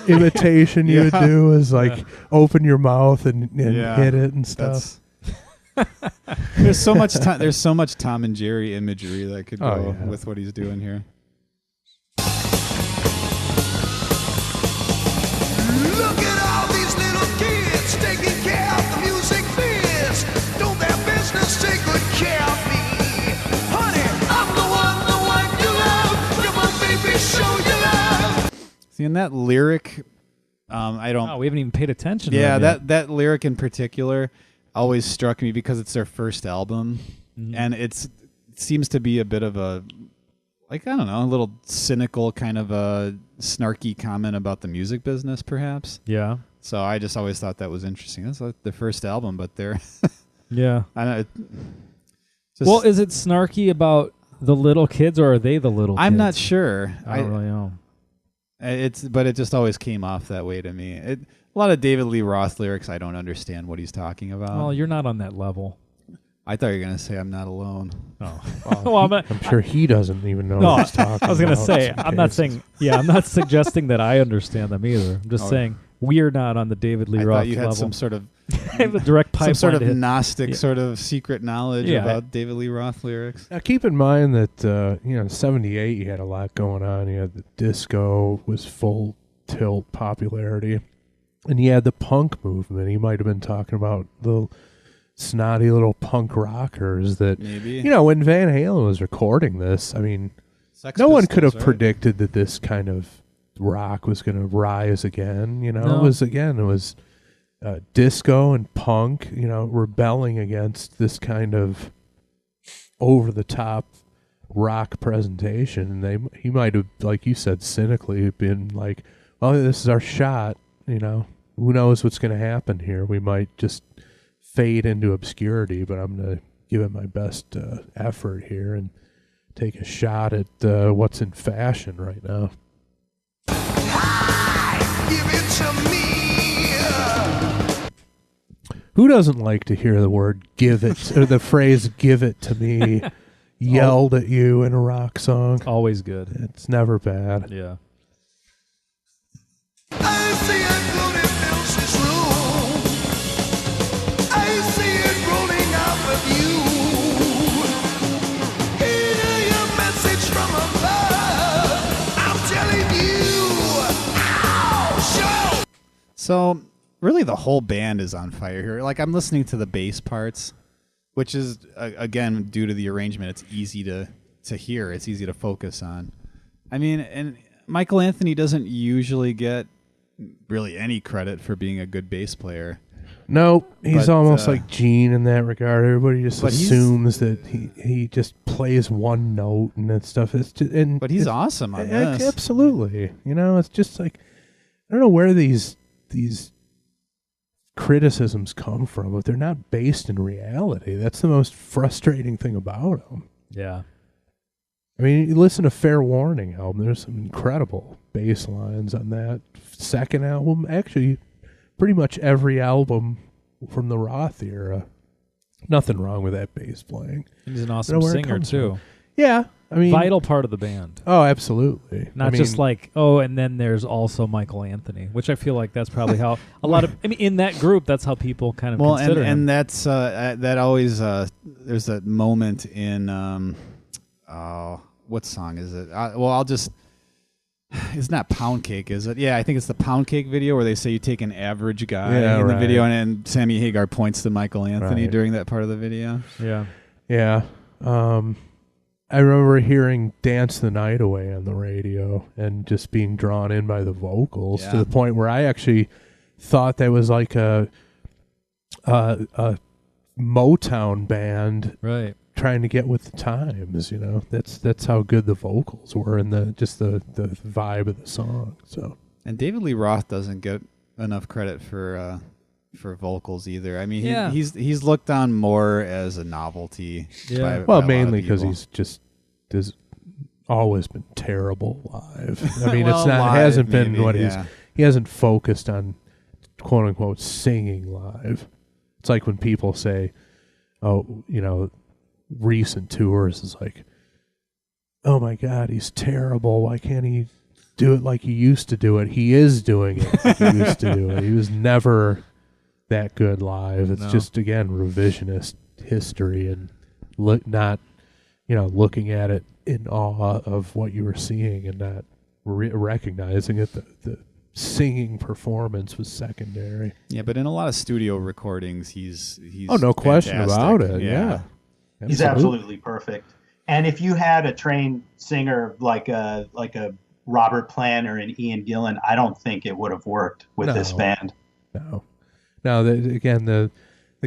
imitation you would do is like open your mouth and hit it and stuff. There's so much there's so much Tom and Jerry imagery that could go with what he's doing here. Look at all these little kids taking care of the music biz. Don't their business take good care of me? Honey, I'm the one you love. Come on, baby, show your love. See, in that lyric, I don't. Oh, we haven't even paid attention. Yeah, to them that lyric in particular always struck me because it's their first album, and it seems to be a bit of a, like, I don't know, a little cynical kind of a snarky comment about the music business, perhaps. Yeah. So I just always thought that was interesting. That's like their first album, but they're yeah. I don't know. Well, is it snarky about the little kids, or are they the little kids? I'm not sure. I don't really know. But it just always came off that way to me. A lot of David Lee Roth lyrics, I don't understand what he's talking about. Well, you're not on that level. I thought you were going to say I'm not alone. Oh. Well, I'm sure he doesn't even know what he's talking about. I was going to say, I'm not saying, I'm not suggesting that I understand them either. I'm just saying we're not on the David Lee Roth thought you had level. some sort of I have a direct pipeline. Some sort of Gnostic sort of secret knowledge about David Lee Roth lyrics. Now, keep in mind that, in 78, you had a lot going on. You had the disco was full tilt popularity. And you had the punk movement. He might have been talking about the snotty little punk rockers that, maybe. When Van Halen was recording this, I mean, Sex no one Pistols, could have right? predicted that this kind of rock was going to rise again. No. It was disco and punk, rebelling against this kind of over-the-top rock presentation. And he might have, like you said, cynically been like, well, this is our shot. Who knows what's going to happen here? We might just fade into obscurity, but I'm going to give it my best effort here and take a shot at what's in fashion right now. Give it to me. Who doesn't like to hear the word "give it" or the phrase "give it to me" yelled at you in a rock song? Always good. It's never bad. Yeah. I see it floating fills this room. I see it rolling out with you. Hear your message from above. I'm telling you, show. So really the whole band is on fire here. Like, I'm listening to the bass parts, which is, again, due to the arrangement, it's easy to hear. It's easy to focus on. I mean, and Michael Anthony doesn't usually get really any credit for being a good bass player. No, he's But, almost like Gene in that regard. Everybody just but assumes that he just plays one note and that stuff. It's just, But he's awesome on this. Absolutely. It's just like, I don't know where these criticisms come from, but they're not based in reality. That's the most frustrating thing about them. Yeah. I mean, you listen to Fair Warning album. There's some incredible bass lines on that second album. Actually, pretty much every album from the Roth era. Nothing wrong with that bass playing. He's an awesome singer, too. From. Yeah. I mean, vital part of the band. Oh, absolutely. Not just like, and then there's also Michael Anthony, which I feel like that's probably how a lot of, in that group, that's how people kind of consider him. And that's, that always, there's that moment in, what song is it? It's not Pound Cake, is it? Yeah, I think it's the Pound Cake video where they say you take an average guy in the video, and Sammy Hagar points to Michael Anthony during that part of the video. Yeah. Yeah. I remember hearing Dance the Night Away on the radio and just being drawn in by the vocals to the point where I actually thought that was like a Motown band trying to get with the times, That's how good the vocals were and the vibe of the song. So, and David Lee Roth doesn't get enough credit for vocals either. I mean, he's looked on more as a novelty. Yeah. Well, mainly because there's always been terrible live. I mean, it's not hasn't been maybe, what he hasn't focused on, quote unquote, singing live. It's like when people say, recent tours is like, oh my God, he's terrible. Why can't he do it like he used to do it? He is doing it like he used to do it. He was never that good live. It's just, again, revisionist history and not, looking at it in awe of what you were seeing and not recognizing it. The singing performance was secondary. Yeah, but in a lot of studio recordings, he's no question about it. Yeah. He's absolutely perfect. And if you had a trained singer like a Robert Plant or an Ian Gillan, I don't think it would have worked with this band. No. Again, the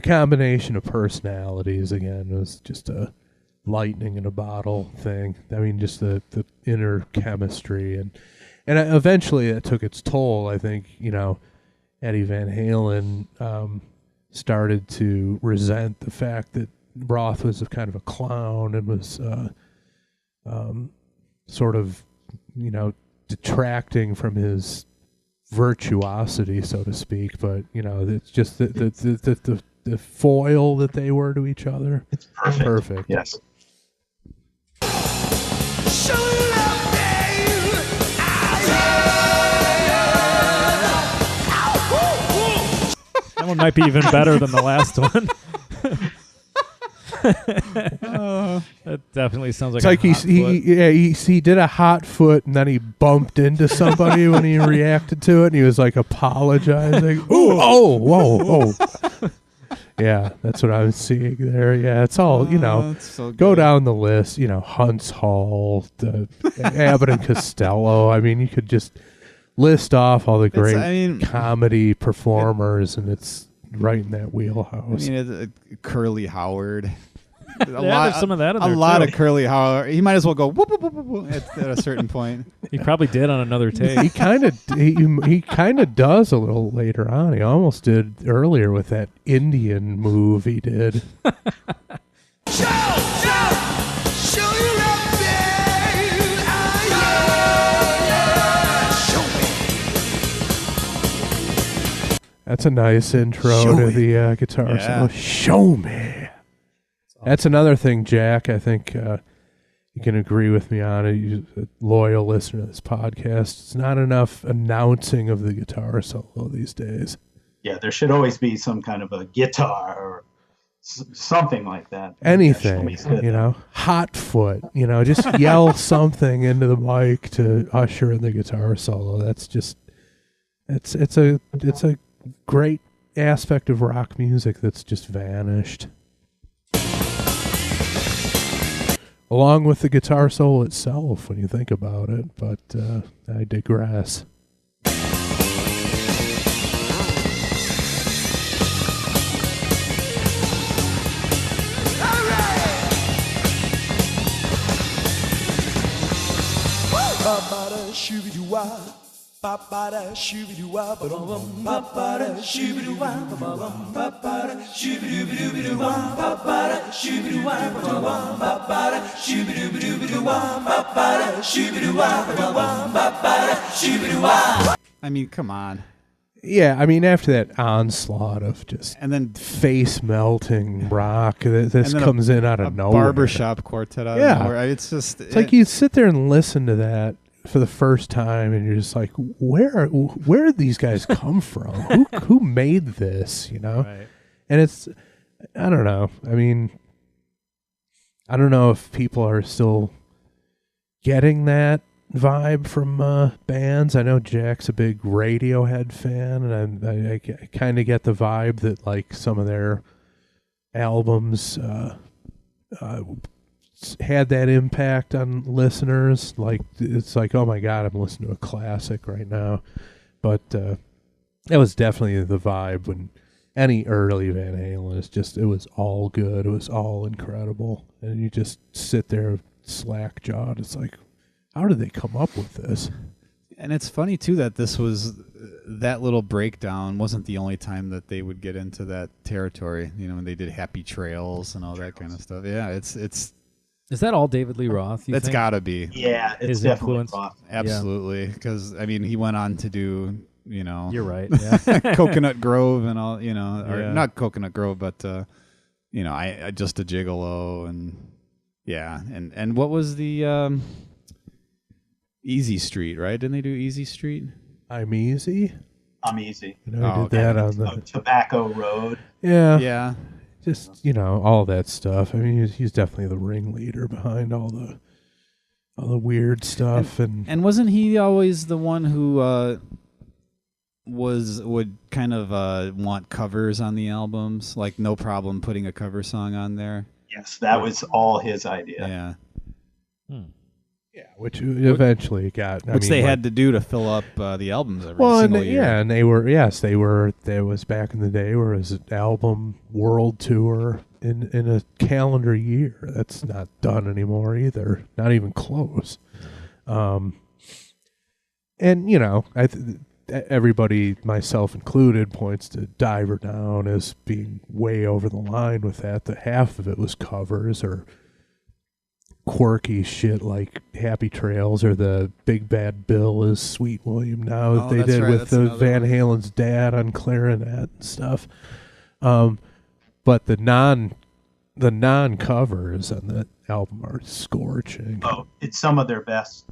combination of personalities again was just a lightning in a bottle thing. I mean, just the inner chemistry and eventually that took its toll. I think Eddie Van Halen started to resent the fact that Roth was a kind of a clown and was sort of detracting from his virtuosity, so to speak, but it's just the foil that they were to each other. It's perfect. Yes. That one might be even better than the last one. That definitely sounds like he did a hot foot and then he bumped into somebody when he reacted to it and he was like apologizing. Whoa. Yeah, that's what I was seeing there. Yeah, it's all, so go down the list, Hunts Hall, the Abbott and Costello. I mean, you could just list off all the great comedy performers and it's right in that wheelhouse. I mean, Curly Howard. There's some of that in there. A lot of Curly Howard. He might as well go whoop, whoop, whoop, whoop, at a certain point. He probably did on another take. He kind of does a little later on. He almost did earlier with that Indian move he did. Show you love me. That's a nice intro to the guitar solo. Show me. That's another thing, Jack. I think you can agree with me on it. You're a loyal listener to this podcast. It's not enough announcing of the guitar solo these days. Yeah, there should always be some kind of a guitar or something like that. Anything, hot foot, just yell something into the mic to usher in the guitar solo. That's just, it's a great aspect of rock music that's just vanished. Along with the guitar solo itself, when you think about it, but I digress. Ba-ba-da, shoo-be-doo-wah, ba-dum-bum, ba-ba-da, shoo-be-doo-wah, ba-ba-bum, ba-ba-da, shoo-be-doo-be-doo-be-doo-wah, ba-ba-da, shoo-be-doo-wah, ba-dum-bum, ba-ba-da, shoo-be-doo-be-doo-be-doo-wah, ba-ba-da, shoo-be-doo-wah, ba-dum-bum, ba-ba-da, shoo-be-doo-wah. I mean, come on. Yeah, I mean, after that onslaught of just And then face-melting rock, this and then comes in out of nowhere. barbershop quartet out Yeah. of nowhere. It's just It's like you sit there and listen to that for the first time, and you're just like, where did these guys come from? Who made this? You know? Right. And it's, I don't know. I mean, I don't know if people are still getting that vibe from bands. I know Jack's a big Radiohead fan, and I kind of get the vibe that like some of their albums had that impact on listeners. Like it's like, oh my god, I'm listening to a classic right now. But that was definitely the vibe when any early Van Halen is just, it was all good, it was all incredible, and you just sit there slack jawed. It's like, how did they come up with this? And it's funny too that this was that little breakdown wasn't the only time that they would get into that territory. You know, when they did Happy Trails and all that kind of stuff. Yeah, it's Is that all David Lee Roth? that's got to be Yeah, it's His definitely influence. Roth. absolutely because I mean he went on to do You're right. Yeah. Coconut Grove and all or Yeah. not Coconut Grove but I Just a Gigolo and and what was the Easy Street, right? Didn't they do Easy Street? I'm Easy. I'm easy. You know, Oh, he did that on Oh, the Tobacco Road. Yeah. just all that stuff. I mean, he's definitely the ringleader behind all the weird stuff, and wasn't he always the one who would kind of want covers on the albums? Like no problem putting a cover song on there. Yes, that was all his idea. Yeah. which eventually got, Which they had to do to fill up the albums every well, single and year. yeah, and they were. There was back in the day where it was an album world tour in a calendar year. That's not done anymore either. Not even close. And everybody, myself included, points to Diver Down as being way over the line with that. That half of it was covers or quirky shit like Happy Trails, or the Big Bad Bill is Sweet William Now that Oh, they that's did right, with that's the another Van one. Halen's dad on clarinet and stuff. But the non covers on that album are scorching. Oh, it's some of their best.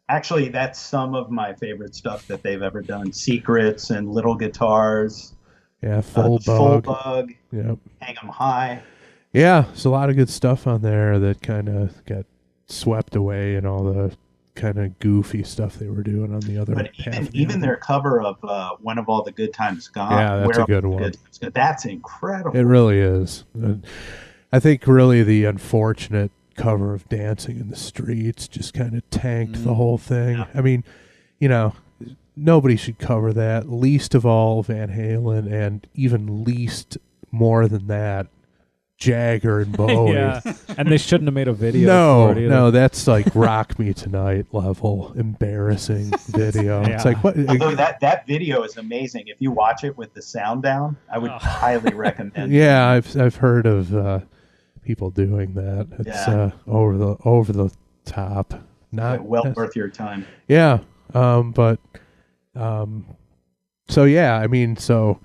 Actually, that's some of my favorite stuff that they've ever done. Secrets and Little Guitars. Yeah, Full Full Bug. Bug. Yep. Hang 'em High. Yeah, there's a lot of good stuff on there that kind of got swept away in all the kind of goofy stuff they were doing on the other But half of the even album. their cover of When Have All the Good Times Gone. Yeah, that's Where a Have good All the one. Good Times Gone? That's incredible. It really is. I think really the unfortunate cover of Dancing in the Streets just kind of tanked the whole thing. Yeah. I mean, nobody should cover that, least of all Van Halen, and even least more than that, Jagger and Bowie. Yeah. And they shouldn't have made a video No, for it either. no, that's like Rock Me Tonight level embarrassing video. Yeah. It's like, what? Although that video is amazing. If you watch it with the sound down, I would highly recommend it. Yeah, I've heard of people doing that. It's Yeah. over the top. Not Well worth your time. Yeah, so yeah, I mean, so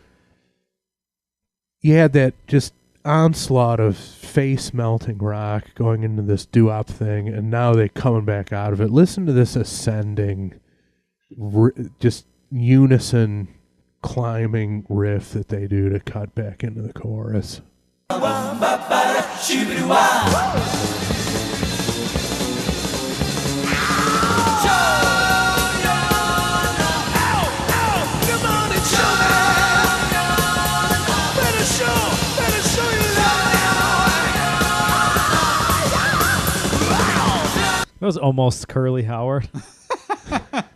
you had that just onslaught of face melting rock going into this doo-wop thing, and now they coming back out of it. Listen to this ascending, just unison climbing riff that they do to cut back into the chorus. That was almost Curly Howard.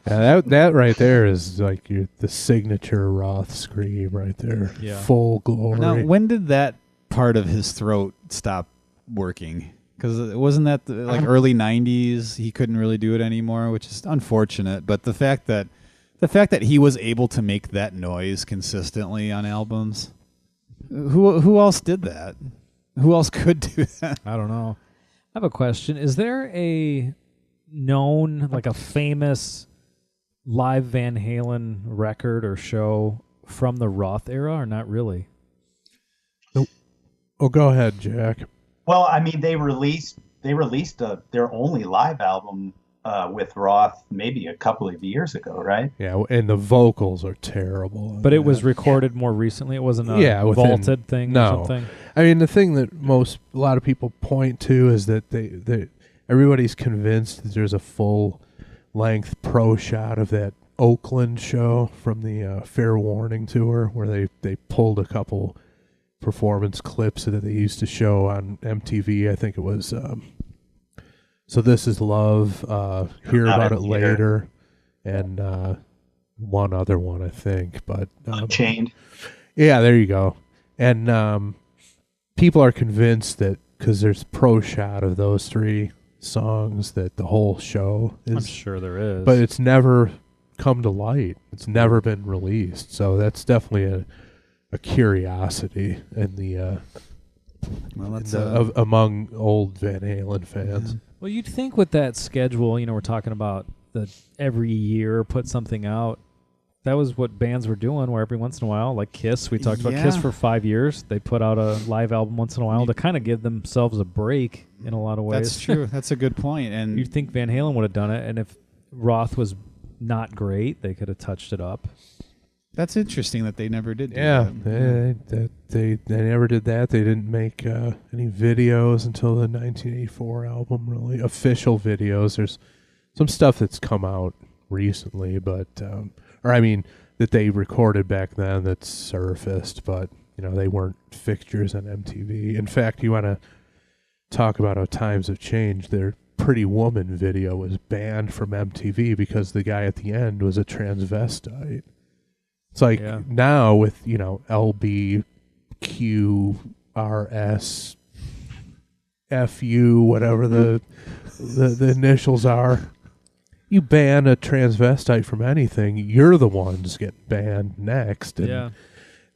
Yeah, that right there is like the signature Roth scream right there. Yeah. Full glory. Now, when did that part of his throat stop working? Because wasn't that like early 90s? He couldn't really do it anymore, which is unfortunate. But the fact that The fact that he was able to make that noise consistently on albums. Who else did that? Who else could do that? I don't know. I have a question. Is there a known, like a famous live Van Halen record or show from the Roth era, or not really? Nope. Oh, go ahead, Jack. Well, I mean, they released their only live album with Roth maybe a couple of years ago, right? Yeah, and the vocals are terrible. But it was recorded more recently. It wasn't a vaulted thing or something. I mean, the thing that a lot of people point to is that everybody's convinced that there's a full-length pro shot of that Oakland show from the Fair Warning tour where they pulled a couple performance clips that they used to show on MTV. I think it was So This Is Love, Hear About It Later, and one other one, I think. But Unchained. Yeah, there you go. And people are convinced that because there's pro shot of those 3 songs that the whole show is. I'm sure there is. But it's never come to light. It's never been released. So that's definitely a curiosity in the among old Van Halen fans. Yeah. Well, you'd think with that schedule, we're talking about the every year put something out. That was what bands were doing, where every once in a while, like Kiss, we talked about Kiss for 5 years. They put out a live album once in a while to kind of give themselves a break in a lot of ways. That's true. That's a good point. And you'd think Van Halen would have done it, and if Roth was not great, they could have touched it up. That's interesting that they never did do that. They never did that. They didn't make any videos until the 1984 album, really. Official videos. There's some stuff that's come out recently, but that they recorded back then that's surfaced, but they weren't fixtures on MTV. In fact, you want to talk about how times have changed. Their Pretty Woman video was banned from MTV because the guy at the end was a transvestite. It's like now with, LB, Q, RS, FU, whatever the initials are. You ban a transvestite from anything, you're the ones get banned next. And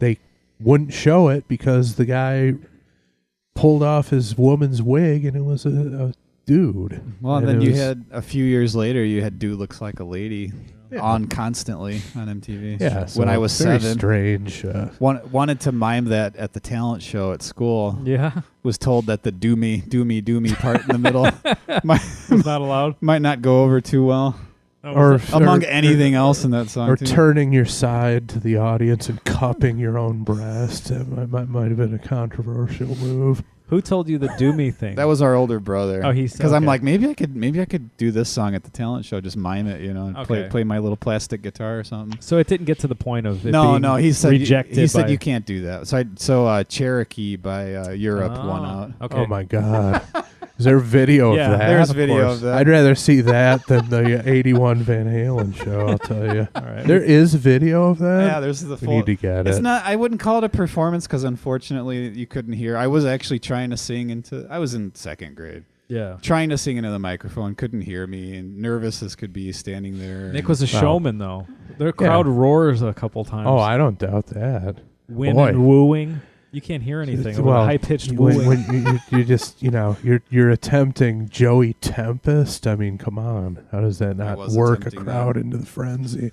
they wouldn't show it because the guy pulled off his woman's wig and it was a dude. Well, and then you had a few years later, you had Dude Looks Like a Lady on constantly on MTV. Yeah, so when I was very 7, strange. Wanted to mime that at the talent show at school. Yeah, was told that the do me part in the middle was not allowed. Might not go over too well. Or among anything else in that song, or too. turning your side to the audience and cupping your own breast. That might have been a controversial move. Who told you the do me thing? That was our older brother. Oh, he's because I'm like maybe I could do this song at the talent show, just mime it, and play my little plastic guitar or something. So it didn't get to the point of it no. being He said rejected. He said you can't do that. So Cherokee by Europe won out. Okay. Oh my God. Is there video of that? There's video of that. I'd rather see that than the 81 Van Halen show, I'll tell you. All right. There is video of that? Yeah, there's the full. We need to get it. It's not. I wouldn't call it a performance because unfortunately you couldn't hear. I was actually trying to sing into. I was in 2nd grade. Yeah. Trying to sing into the microphone, couldn't hear me, and nervous as could be standing there. Nick was a showman, though. Their crowd roars a couple times. Oh, I don't doubt that. Women wooing. You can't hear anything. Well, high-pitched wooing. When you just, you're attempting Joey Tempest. I mean, come on. How does that not work a crowd into the frenzy?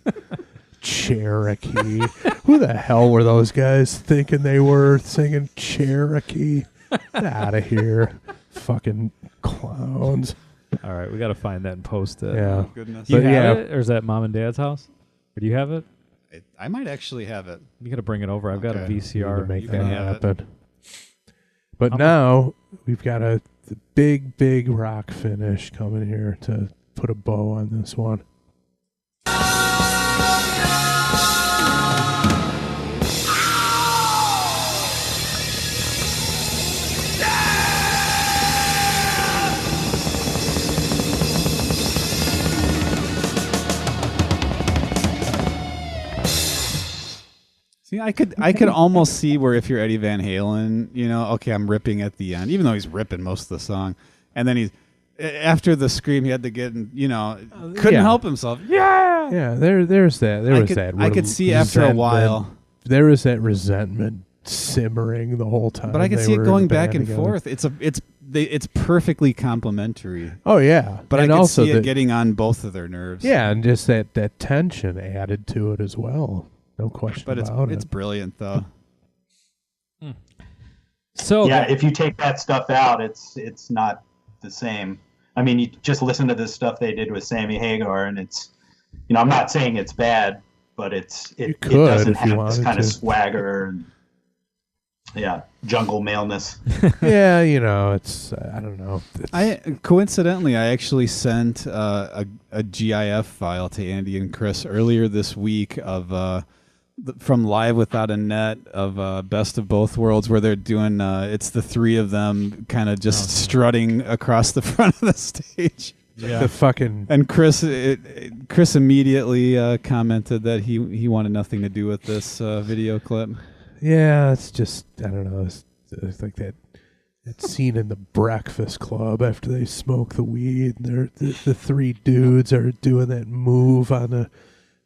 Cherokee. Who the hell were those guys thinking they were singing Cherokee? Get out of here. Fucking clowns. All right, we got to find that and post it. Yeah. Oh, goodness. Do you have it, or is that Mom and Dad's house? Or do you have it? I might actually have it. You got to bring it over. I've got a To VCR. make You that can have happen. But now we've got the big rock finish coming here to put a bow on this one. See, I could almost see where if you're Eddie Van Halen, okay, I'm ripping at the end, even though he's ripping most of the song, and then after the scream, he had to get, couldn't help himself. Yeah. Yeah, there's that. I could see after a while. There was that resentment simmering the whole time. But I could see it going back and forth. It's perfectly complimentary. Oh yeah, but I could see it getting on both of their nerves. Yeah, and just that tension added to it as well. No question about it. It's brilliant though. So yeah, if you take that stuff out, it's not the same. I mean, you just listen to this stuff they did with Sammy Hagar, and it's, I'm not saying it's bad, but it doesn't have this kind of swagger and jungle maleness. Yeah, it's I don't know. Coincidentally, I actually sent a GIF file to Andy and Chris earlier this week of from Live Without a Net of Best of Both Worlds, where they're doing it's the three of them kind of just strutting across the front of the stage. Yeah. The fucking and Chris immediately commented that he wanted nothing to do with this video clip. Yeah, it's just I don't know. It's like that scene in the Breakfast Club after they smoke the weed. And the three dudes are doing that move on the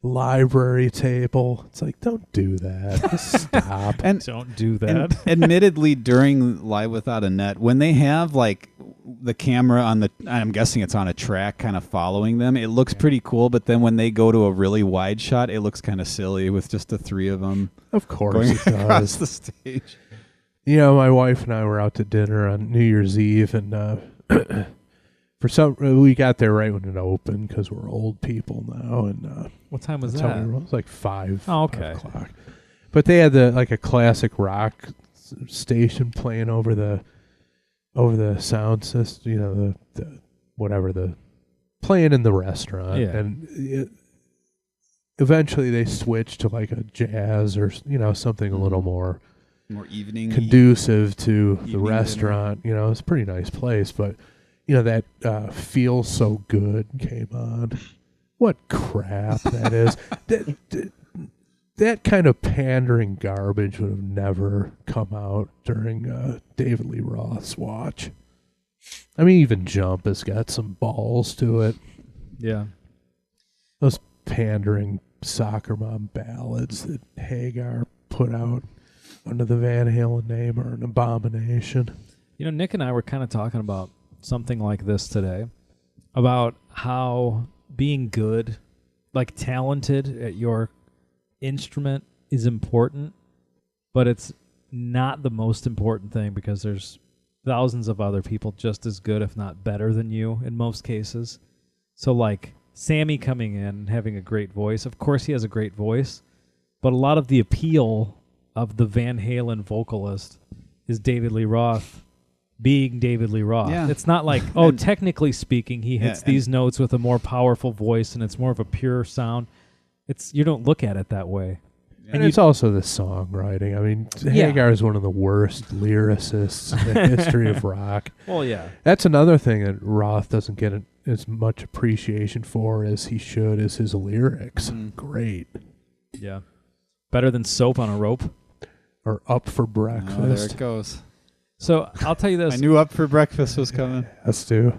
library table. It's like, don't do that. Just stop. And don't do that. And admittedly, during Live Without a Net, when they have like the camera on I'm guessing it's on a track kind of following them, it looks pretty cool. But then when they go to a really wide shot, it looks kind of silly with just the three of them. Of course, going it does. across the stage. My wife and I were out to dinner on New Year's Eve, and we got there right when it opened because we're old people now. And what time was that? It was like 5. Oh, okay. 5 o'clock. But they had a classic rock station playing over the sound system. The playing in the restaurant. Yeah. And eventually they switched to like a jazz or something a little more evening conducive to the restaurant. Dinner. It's a pretty nice place, but. That Feels So Good came on. What crap that is. That kind of pandering garbage would have never come out during David Lee Roth's watch. I mean, even Jump has got some balls to it. Yeah. Those pandering soccer mom ballads that Hagar put out under the Van Halen name are an abomination. Nick and I were kind of talking about something like this today, about how being good, like talented at your instrument is important, but it's not the most important thing because there's thousands of other people just as good, if not better than you in most cases. So like Sammy coming in, having a great voice, of course he has a great voice, but a lot of the appeal of the Van Halen vocalist is David Lee Roth being David Lee Roth. Yeah. It's not like, technically speaking, he hits these notes with a more powerful voice and it's more of a pure sound. You don't look at it that way. Yeah. And it's also the songwriting. I mean, Hagar is one of the worst lyricists in the history of rock. Well, yeah. That's another thing that Roth doesn't get as much appreciation for as he should, is his lyrics. Great. Yeah. Better than Soap on a Rope. Or Up for Breakfast. Oh, there it goes. So I'll tell you this. I knew Up for Breakfast was coming. Us too.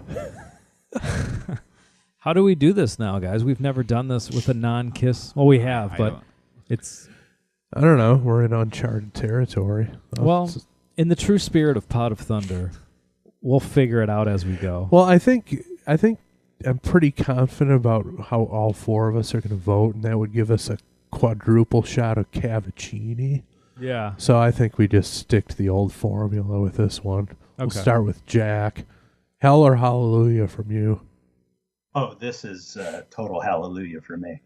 How do we do this now, guys? We've never done this with a non-Kiss. Well, we have, but it's... I don't know. We're in uncharted territory. Well, in the true spirit of Pod of Thunder, we'll figure it out as we go. Well, I think I'm pretty confident about how all four of us are going to vote, and that would give us a quadruple shot of Cavaccini. Yeah. So I think we just stick to the old formula with this one. Okay. We'll start with Jack. Hell or Hallelujah from you? Oh, this is total hallelujah for me.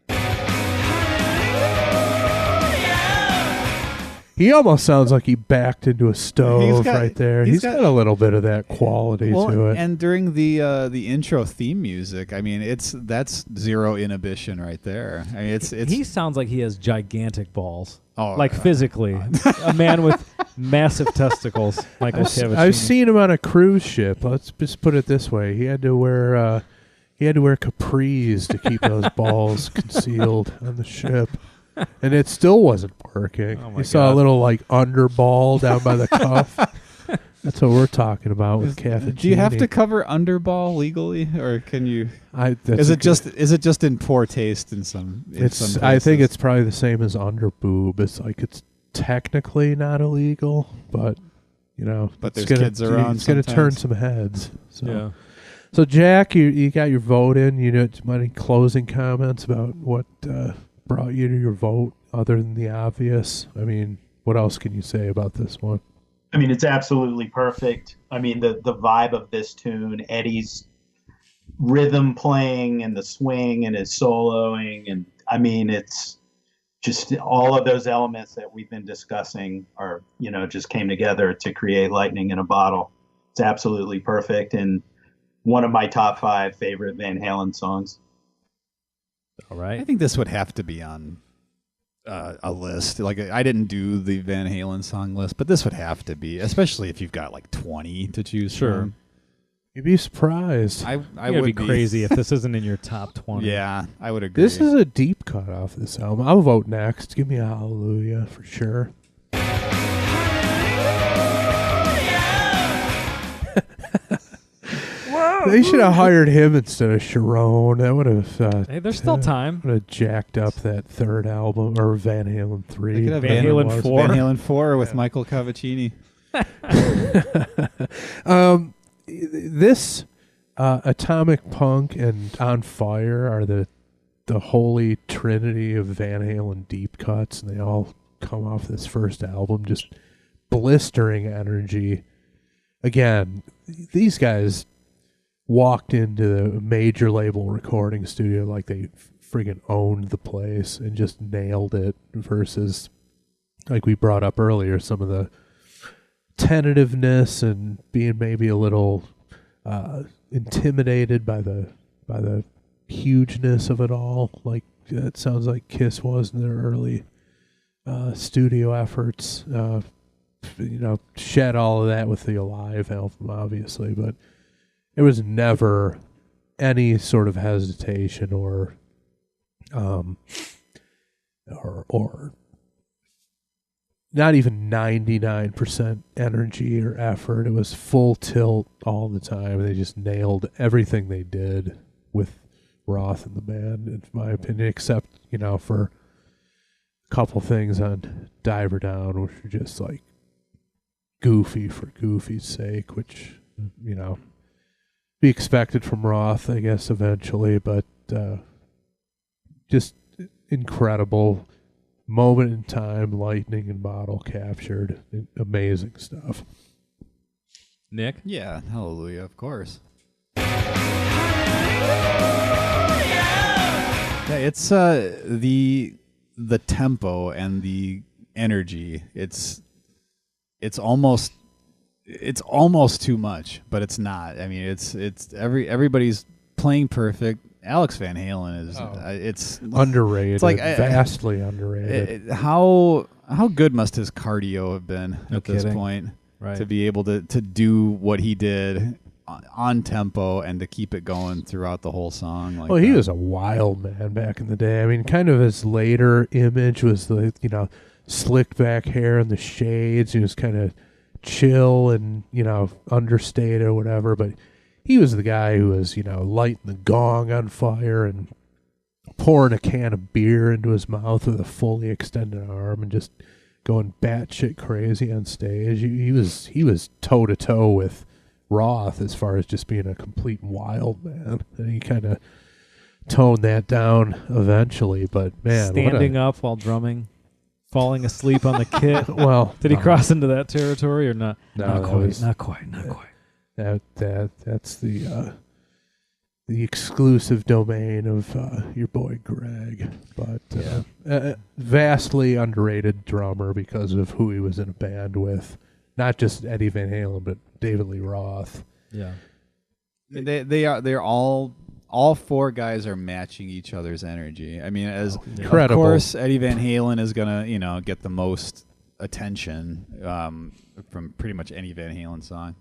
He almost sounds like he backed into a stove right there. He's got a little bit of that quality to it. And during the intro theme music, I mean, that's zero inhibition right there. I mean, it's he sounds like he has gigantic balls. Like physically, a man with massive testicles. Michael Cavaccini. I've seen him on a cruise ship. Let's just put it this way: he had to wear capris to keep those balls concealed on the ship. And it still wasn't working. Oh you saw a little like underball down by the cuff. That's what we're talking about with Catholic. Do you have to cover underball legally, or can you? Is it just in poor taste in some? I think it's probably the same as underboob. It's like it's technically not illegal, but but it's there's kids around. It's going to turn some heads. So. Yeah. So Jack, you got your vote in. Any closing comments about what brought you to your vote, other than the obvious? I mean, what else can you say about this one? I mean, it's absolutely perfect. I mean, the vibe of this tune, Eddie's rhythm playing and the swing and his soloing, and I mean, it's just all of those elements that we've been discussing are, just came together to create Lightning in a Bottle. It's absolutely perfect, and one of my top 5 favorite Van Halen songs. All right. I think this would have to be on a list. Like, I didn't do the Van Halen song list, but this would have to be, especially if you've got like 20 to choose from. You'd be surprised. I would would be crazy if this isn't in your top 20. Yeah, I would agree. This is a deep cut off this album. I'll vote next. Give me a Hallelujah for sure. They should have hired him instead of Sharon. That would have. Hey, there's still time. Would have jacked up that third album, or Van Halen 3. They could have Van Halen 4. Van Halen 4 with Michael Cavaccini. This Atomic Punk and On Fire are the holy trinity of Van Halen deep cuts, and they all come off this first album. Just blistering energy. Again, these guys walked into the major label recording studio like they friggin' owned the place and just nailed it, versus, like we brought up earlier, some of the tentativeness and being maybe a little intimidated by the hugeness of it all. Like it sounds like Kiss was in their early studio efforts. Shed all of that with the Alive album, obviously, but there was never any sort of hesitation or not even 99% energy or effort. It was full tilt all the time. They just nailed everything they did with Roth and the band, in my opinion, except, for a couple things on Diver Down, which were just like goofy for goofy's sake, which, be expected from Roth, I guess, eventually, but just incredible moment in time, lightning and bottle captured. Amazing stuff. Nick? Yeah, Hallelujah, of course. Yeah, it's the tempo and the energy. It's almost too much, but it's not. I mean, it's everybody's playing perfect. Alex Van Halen is it's underrated. It's like vastly underrated. How good must his cardio have been at this point, right, to be able to do what he did on tempo and to keep it going throughout the whole song? Like, he was a wild man back in the day. I mean, kind of his later image was the slicked back hair and the shades. He was kind of chill and understated or whatever, but he was the guy who was lighting the gong on fire and pouring a can of beer into his mouth with a fully extended arm and just going batshit crazy on stage. He was toe to toe with Roth as far as just being a complete wild man, and he kind of toned that down eventually. But man, standing up while drumming, falling asleep on the kit. Well, did he cross into that territory or not? No, not quite. That's the exclusive domain of your boy Greg, but vastly underrated drummer because of who he was in a band with, not just Eddie Van Halen, but David Lee Roth. Yeah, they're all four guys are matching each other's energy. I mean, incredible. Of course, Eddie Van Halen is gonna get the most attention from pretty much any Van Halen song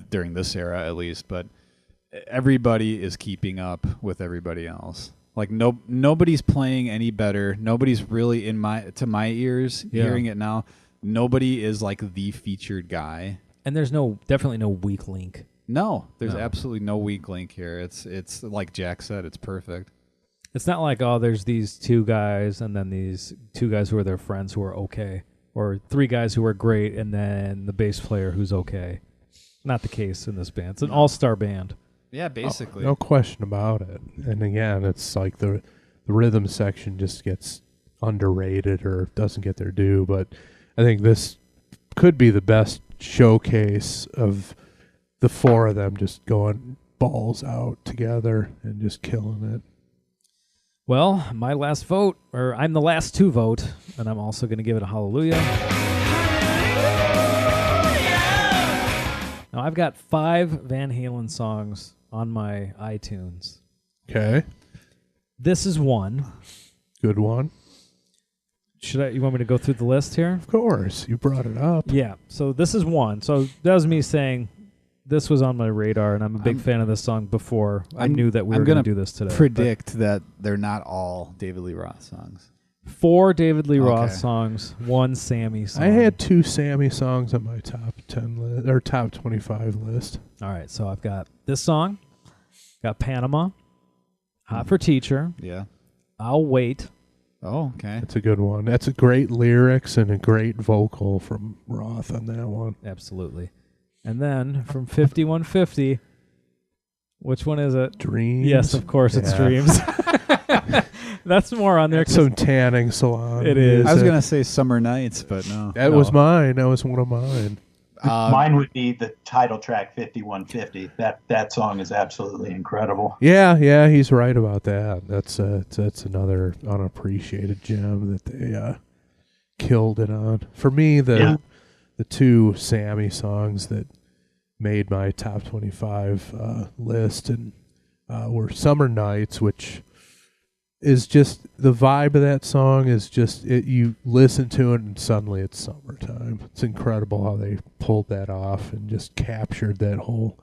during this era, at least. But everybody is keeping up with everybody else. Like nobody's playing any better. Nobody's really to my ears hearing it now. Nobody is like the featured guy. And there's definitely no weak link. No, there's No. absolutely no weak link here. It's like Jack said, it's perfect. It's not like, oh, there's these two guys and then these two guys who are their friends who are okay, or three guys who are great and then the bass player who's okay. Not the case in this band. It's an all-star band. Yeah, basically. No question about it. And again, it's like the rhythm section just gets underrated or doesn't get their due. But I think this could be the best showcase of the four of them just going balls out together and just killing it. Well, my last vote, or I'm the last to vote, and I'm also going to give it a hallelujah. Now, I've got 5 Van Halen songs on my iTunes. Okay. This is one. Good one. You want me to go through the list here? Of course. You brought it up. Yeah. So this is one. So that was me saying this was on my radar, and I'm a big fan of this song before I knew that we were going to do this today. Predict that they're not all David Lee Roth songs. 4 David Lee Roth Okay. songs, 1 Sammy song. I had 2 Sammy songs on my top 10 list or top 25 list. All right. So I've got this song, got Panama, Hot for Teacher, Yeah. I'll Wait. Oh, okay. That's a good one. That's a great lyrics and a great vocal from Roth on that one. Absolutely. And then from 5150, which one is it? Dreams. Yes, of course, it's Yeah. Dreams. That's more on there. Some tanning salon. It is. I was going to say Summer Nights, but no. That was mine. That was one of mine. Mine would be the title track 5150. That song is absolutely incredible. Yeah, he's right about that. That's another unappreciated gem that they killed it on. For me, the 2 Sammy songs that made my top 25 list and were Summer Nights, which is just the vibe of that song is just you listen to it and suddenly it's summertime. It's incredible how they pulled that off and just captured that whole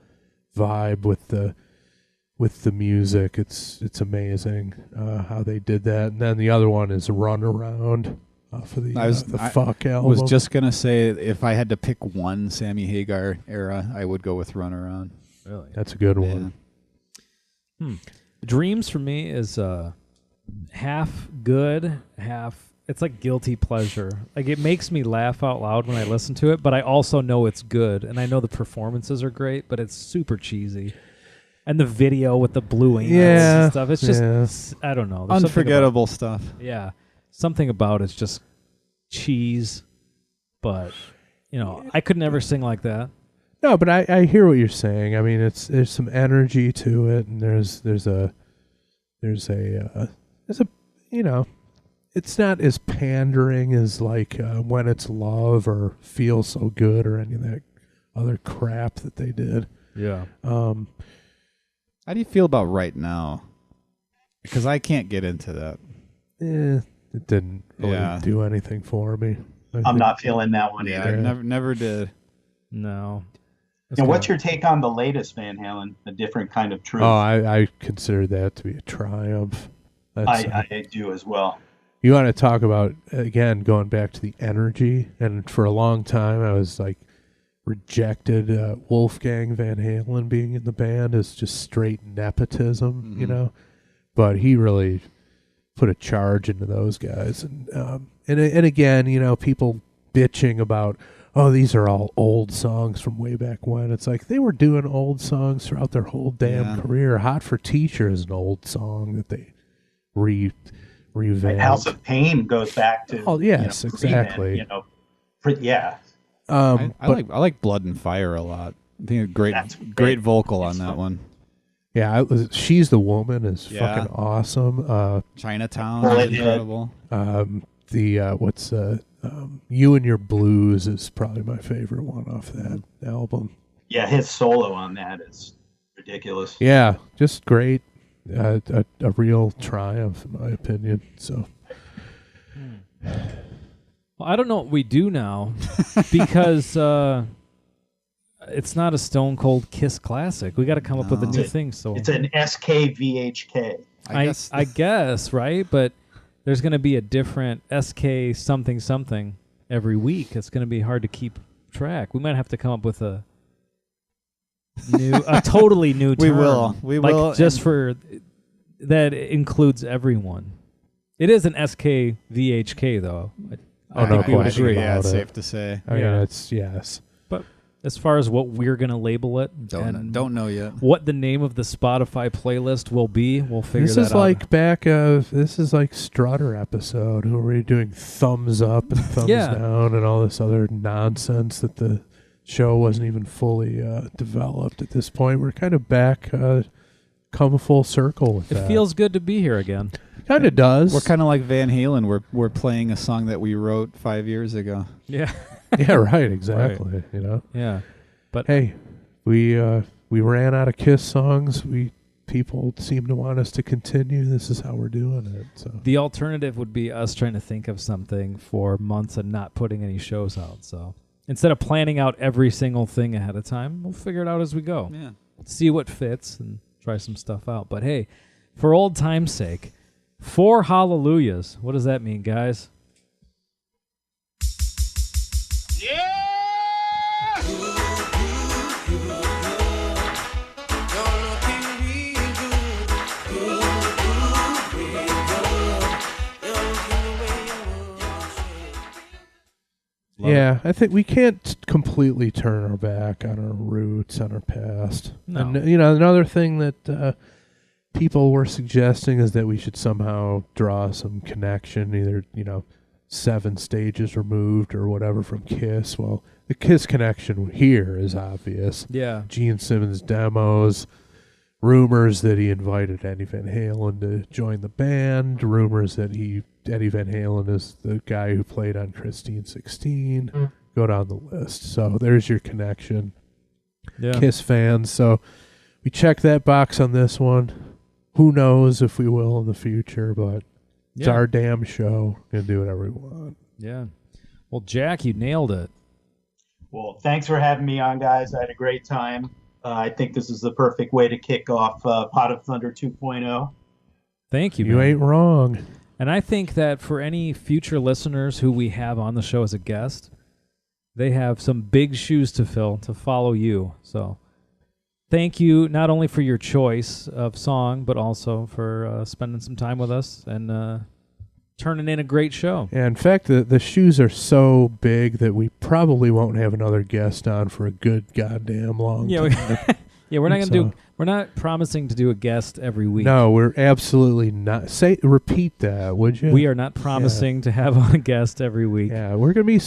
vibe with the music. It's amazing how they did that. And then the other one is Run Around for the Fuck album. I was just going to say, if I had to pick one Sammy Hagar era, I would go with Run Around. Really? That's a good one. Dreams for me is half good, half... It's like guilty pleasure. Like, it makes me laugh out loud when I listen to it, but I also know it's good, and I know the performances are great, but it's super cheesy. And the video with the blue ants and stuff, it's just, I don't know. There's Unforgettable stuff. Yeah. Something about it's just cheese, but, I could never sing like that. No, but I hear what you're saying. I mean, there's some energy to it, and there's it's not as pandering as like When It's Love or Feel So Good or any of that other crap that they did. Yeah. How do you feel about Right Now? Because I can't get into that. It didn't really do anything for me. I'm not feeling that one Yeah, either. I never did. No. And what's your take on the latest Van Halen, A Different Kind of Truth? Oh, I consider that to be a triumph. I do as well. You want to talk about, again, going back to the energy, and for a long time I was like rejected Wolfgang Van Halen being in the band as just straight nepotism, but he really put a charge into those guys. And again, people bitching about, oh, these are all old songs from way back when. It's like they were doing old songs throughout their whole damn career. Hot for Teacher is an old song that they revamped. And House of Pain goes back to. Oh yes, exactly. I like Blood and Fire a lot. I think great vocal on that one. Yeah, She's the Woman is fucking awesome. Chinatown is incredible. You and Your Blues is probably my favorite one off that album. Yeah, his solo on that is ridiculous. Yeah, just great. A real triumph, in my opinion. So, well, I don't know what we do now because it's not a Stone Cold Kiss classic. We got to come up with a new thing. So it's an SKVHK. I guess, right? But there's going to be a different SK something every week. It's going to be hard to keep track. We might have to come up with a totally new term. We will. Just for that includes everyone. It is an SKVHK though. I think we would agree. Yeah, it's safe to say. I mean, it's yes. But as far as what we're going to label it, Don't know yet. What the name of the Spotify playlist will be, we'll figure that out. This is like Strutter episode where we're doing thumbs up and thumbs down and all this other nonsense that the show wasn't even fully developed at this point. We're kind of back, come full circle with that. It feels good to be here again. Kind of does. We're kind of like Van Halen. We're playing a song that we wrote 5 years ago. Yeah. Yeah, right, exactly. Right. You know. Yeah. But hey, we ran out of Kiss songs. People seem to want us to continue. This is how we're doing it. So the alternative would be us trying to think of something for months and not putting any shows out. So instead of planning out every single thing ahead of time, we'll figure it out as we go. Yeah. See what fits and try some stuff out. But hey, for old time's sake, 4 hallelujahs. What does that mean, guys? Yeah, I think we can't completely turn our back on our roots, on our past. No. And, another thing that people were suggesting is that we should somehow draw some connection, either, 7 stages removed or whatever from Kiss. Well, the Kiss connection here is obvious. Yeah. Gene Simmons demos, rumors that he invited Eddie Van Halen to join the band, rumors that Eddie Van Halen is the guy who played on Christine 16. Go down the list. So there's your connection. Yeah. Kiss fans. So we check that box on this one. Who knows if we will in the future, but it's our damn show. We're going to do whatever we want. Yeah. Well, Jack, you nailed it. Well, thanks for having me on, guys. I had a great time. I think this is the perfect way to kick off Pot of Thunder 2.0. Thank you, You man. ain't wrong. And I think that for any future listeners who we have on the show as a guest, they have some big shoes to fill to follow you. So thank you not only for your choice of song, but also for spending some time with us and turning in a great show. Yeah, in fact, the shoes are so big that we probably won't have another guest on for a good goddamn long time. We're not we're not promising to do a guest every week. No, we're absolutely not. Repeat that, would you? We are not promising to have on a guest every week. Yeah, we're gonna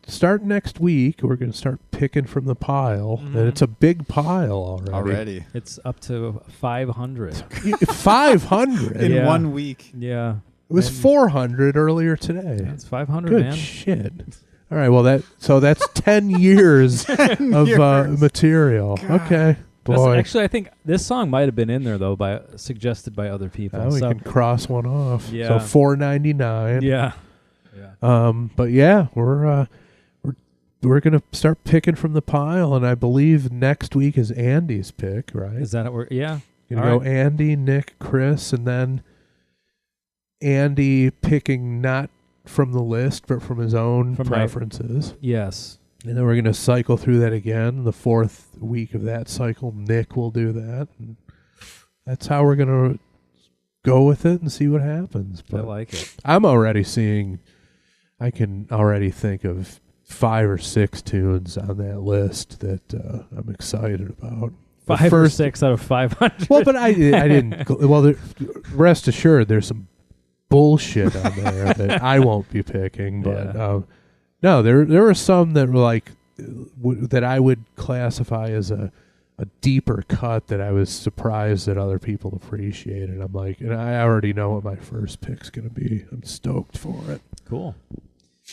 start next week. We're gonna start picking from the pile, and it's a big pile already. It's up to 500. 500 in 1 week. Yeah. It was 400 earlier today. That's 500, Good man. shit. All right, well that's 10 years of material. God. Okay, boy. Actually, I think this song might have been in there though, suggested by other people. We can cross one off. Yeah. So $4.99. Yeah. But yeah, we're gonna start picking from the pile, and I believe next week is Andy's pick, right? Is that what yeah? Gonna All go right. Andy, Nick, Chris, and then Andy picking not from the list, but from his own preferences. Yes. And then we're going to cycle through that again. The 4th week of that cycle, Nick will do that. And that's how we're going to go with it and see what happens. But I like it. I'm already I can already think of 5 or 6 tunes on that list that I'm excited about. 5 or 6 out of 500. Well, but I didn't. Well, rest assured, there's some bullshit on there that I won't be picking. But no, there were some that were like that I would classify as a deeper cut that I was surprised that other people appreciated. I'm like, and I already know what my first pick's going to be. I'm stoked for it. Cool.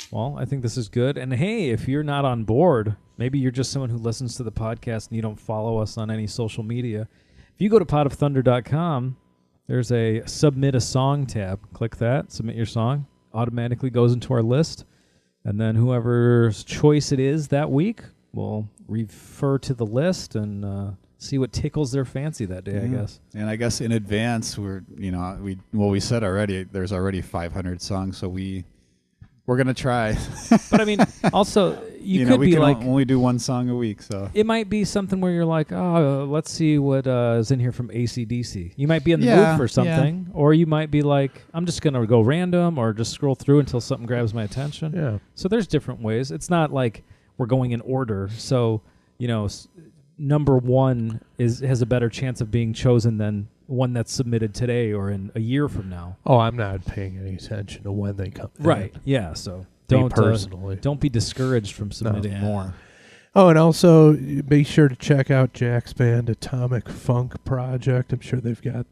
Well, I think this is good. And hey, if you're not on board, maybe you're just someone who listens to the podcast and you don't follow us on any social media. If you go to potofthunder.com, there's a submit a song tab. Click that, submit your song. Automatically goes into our list. And then whoever's choice it is that week will refer to the list and see what tickles their fancy that day, I guess. And I guess in advance, we said already, there's already 500 songs, so we're going to try. But I mean, also, you could we be can like, only do one song a week, so it might be something where you're like, oh, let's see what is in here from AC/DC. You might be in the Yeah, mood for something, or you might be like, I'm just going to go random or just scroll through until something grabs my attention. Yeah. So there's different ways. It's not like we're going in order. So, number one has a better chance of being chosen than one that's submitted today or in a year from now. Oh, I'm not paying any attention to when they come in. Right. Yeah. So Me personally. don't be discouraged from submitting more. Oh, and also be sure to check out Jack's band, Atomic Funk Project. I'm sure they've got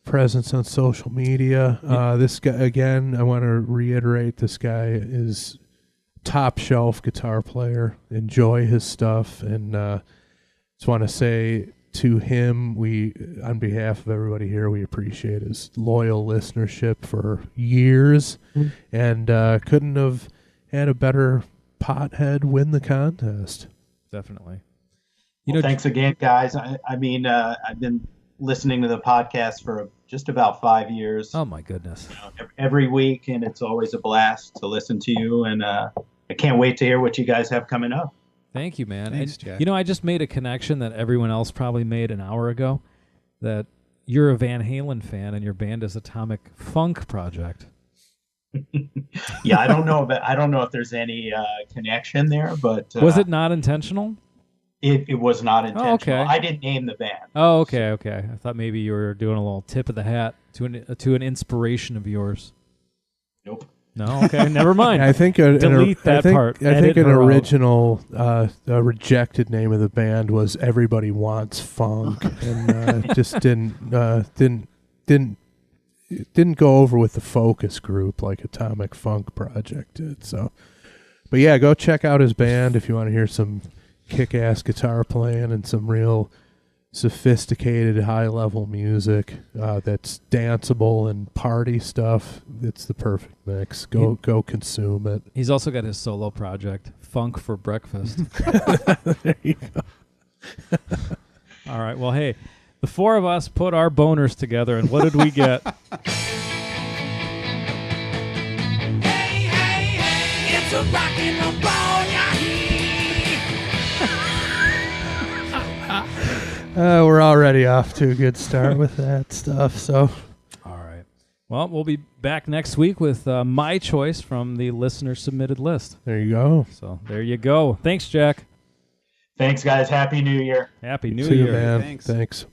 presence on social media. This guy, again, I want to reiterate, this guy is top shelf guitar player. Enjoy his stuff, and just want to say to him, we, on behalf of everybody here, we appreciate his loyal listenership for years, and couldn't have had a better pothead win the contest. Definitely. Thanks again, guys. I've been listening to the podcast for just about 5 years. Oh my goodness. Every week, and it's always a blast to listen to you, and I can't wait to hear what you guys have coming up. Thanks, man. Thanks, and, Jack. I just made a connection that everyone else probably made an hour ago, that you're a Van Halen fan and your band is Atomic Funk Project. Yeah, I don't know if there's any connection there, but was it not intentional? It was not intentional. Oh, okay. I didn't name the band. Oh, okay. I thought maybe you were doing a little tip of the hat to an inspiration of yours. Nope. No, okay, never mind. I think Delete that part. I think Edit an her out. original rejected name of the band was "Everybody Wants Funk," and just didn't go over with the focus group like Atomic Funk Project did. So, but yeah, go check out his band if you want to hear some kick-ass guitar playing and some real sophisticated, high-level music that's danceable and party stuff. It's the perfect mix. Go consume it. He's also got his solo project, Funk for Breakfast. There you go. All right. Well, hey, the four of us put our boners together, and what did we get? Hey, hey, hey, it's a rockin' the ball, We're already off to a good start with that stuff. So, All right. Well, we'll be back next week with my choice from the listener-submitted list. there you go. So there you go. Thanks, Jack. Thanks, guys. Happy New Year. Happy New See you, Year. man. Thanks. Thanks.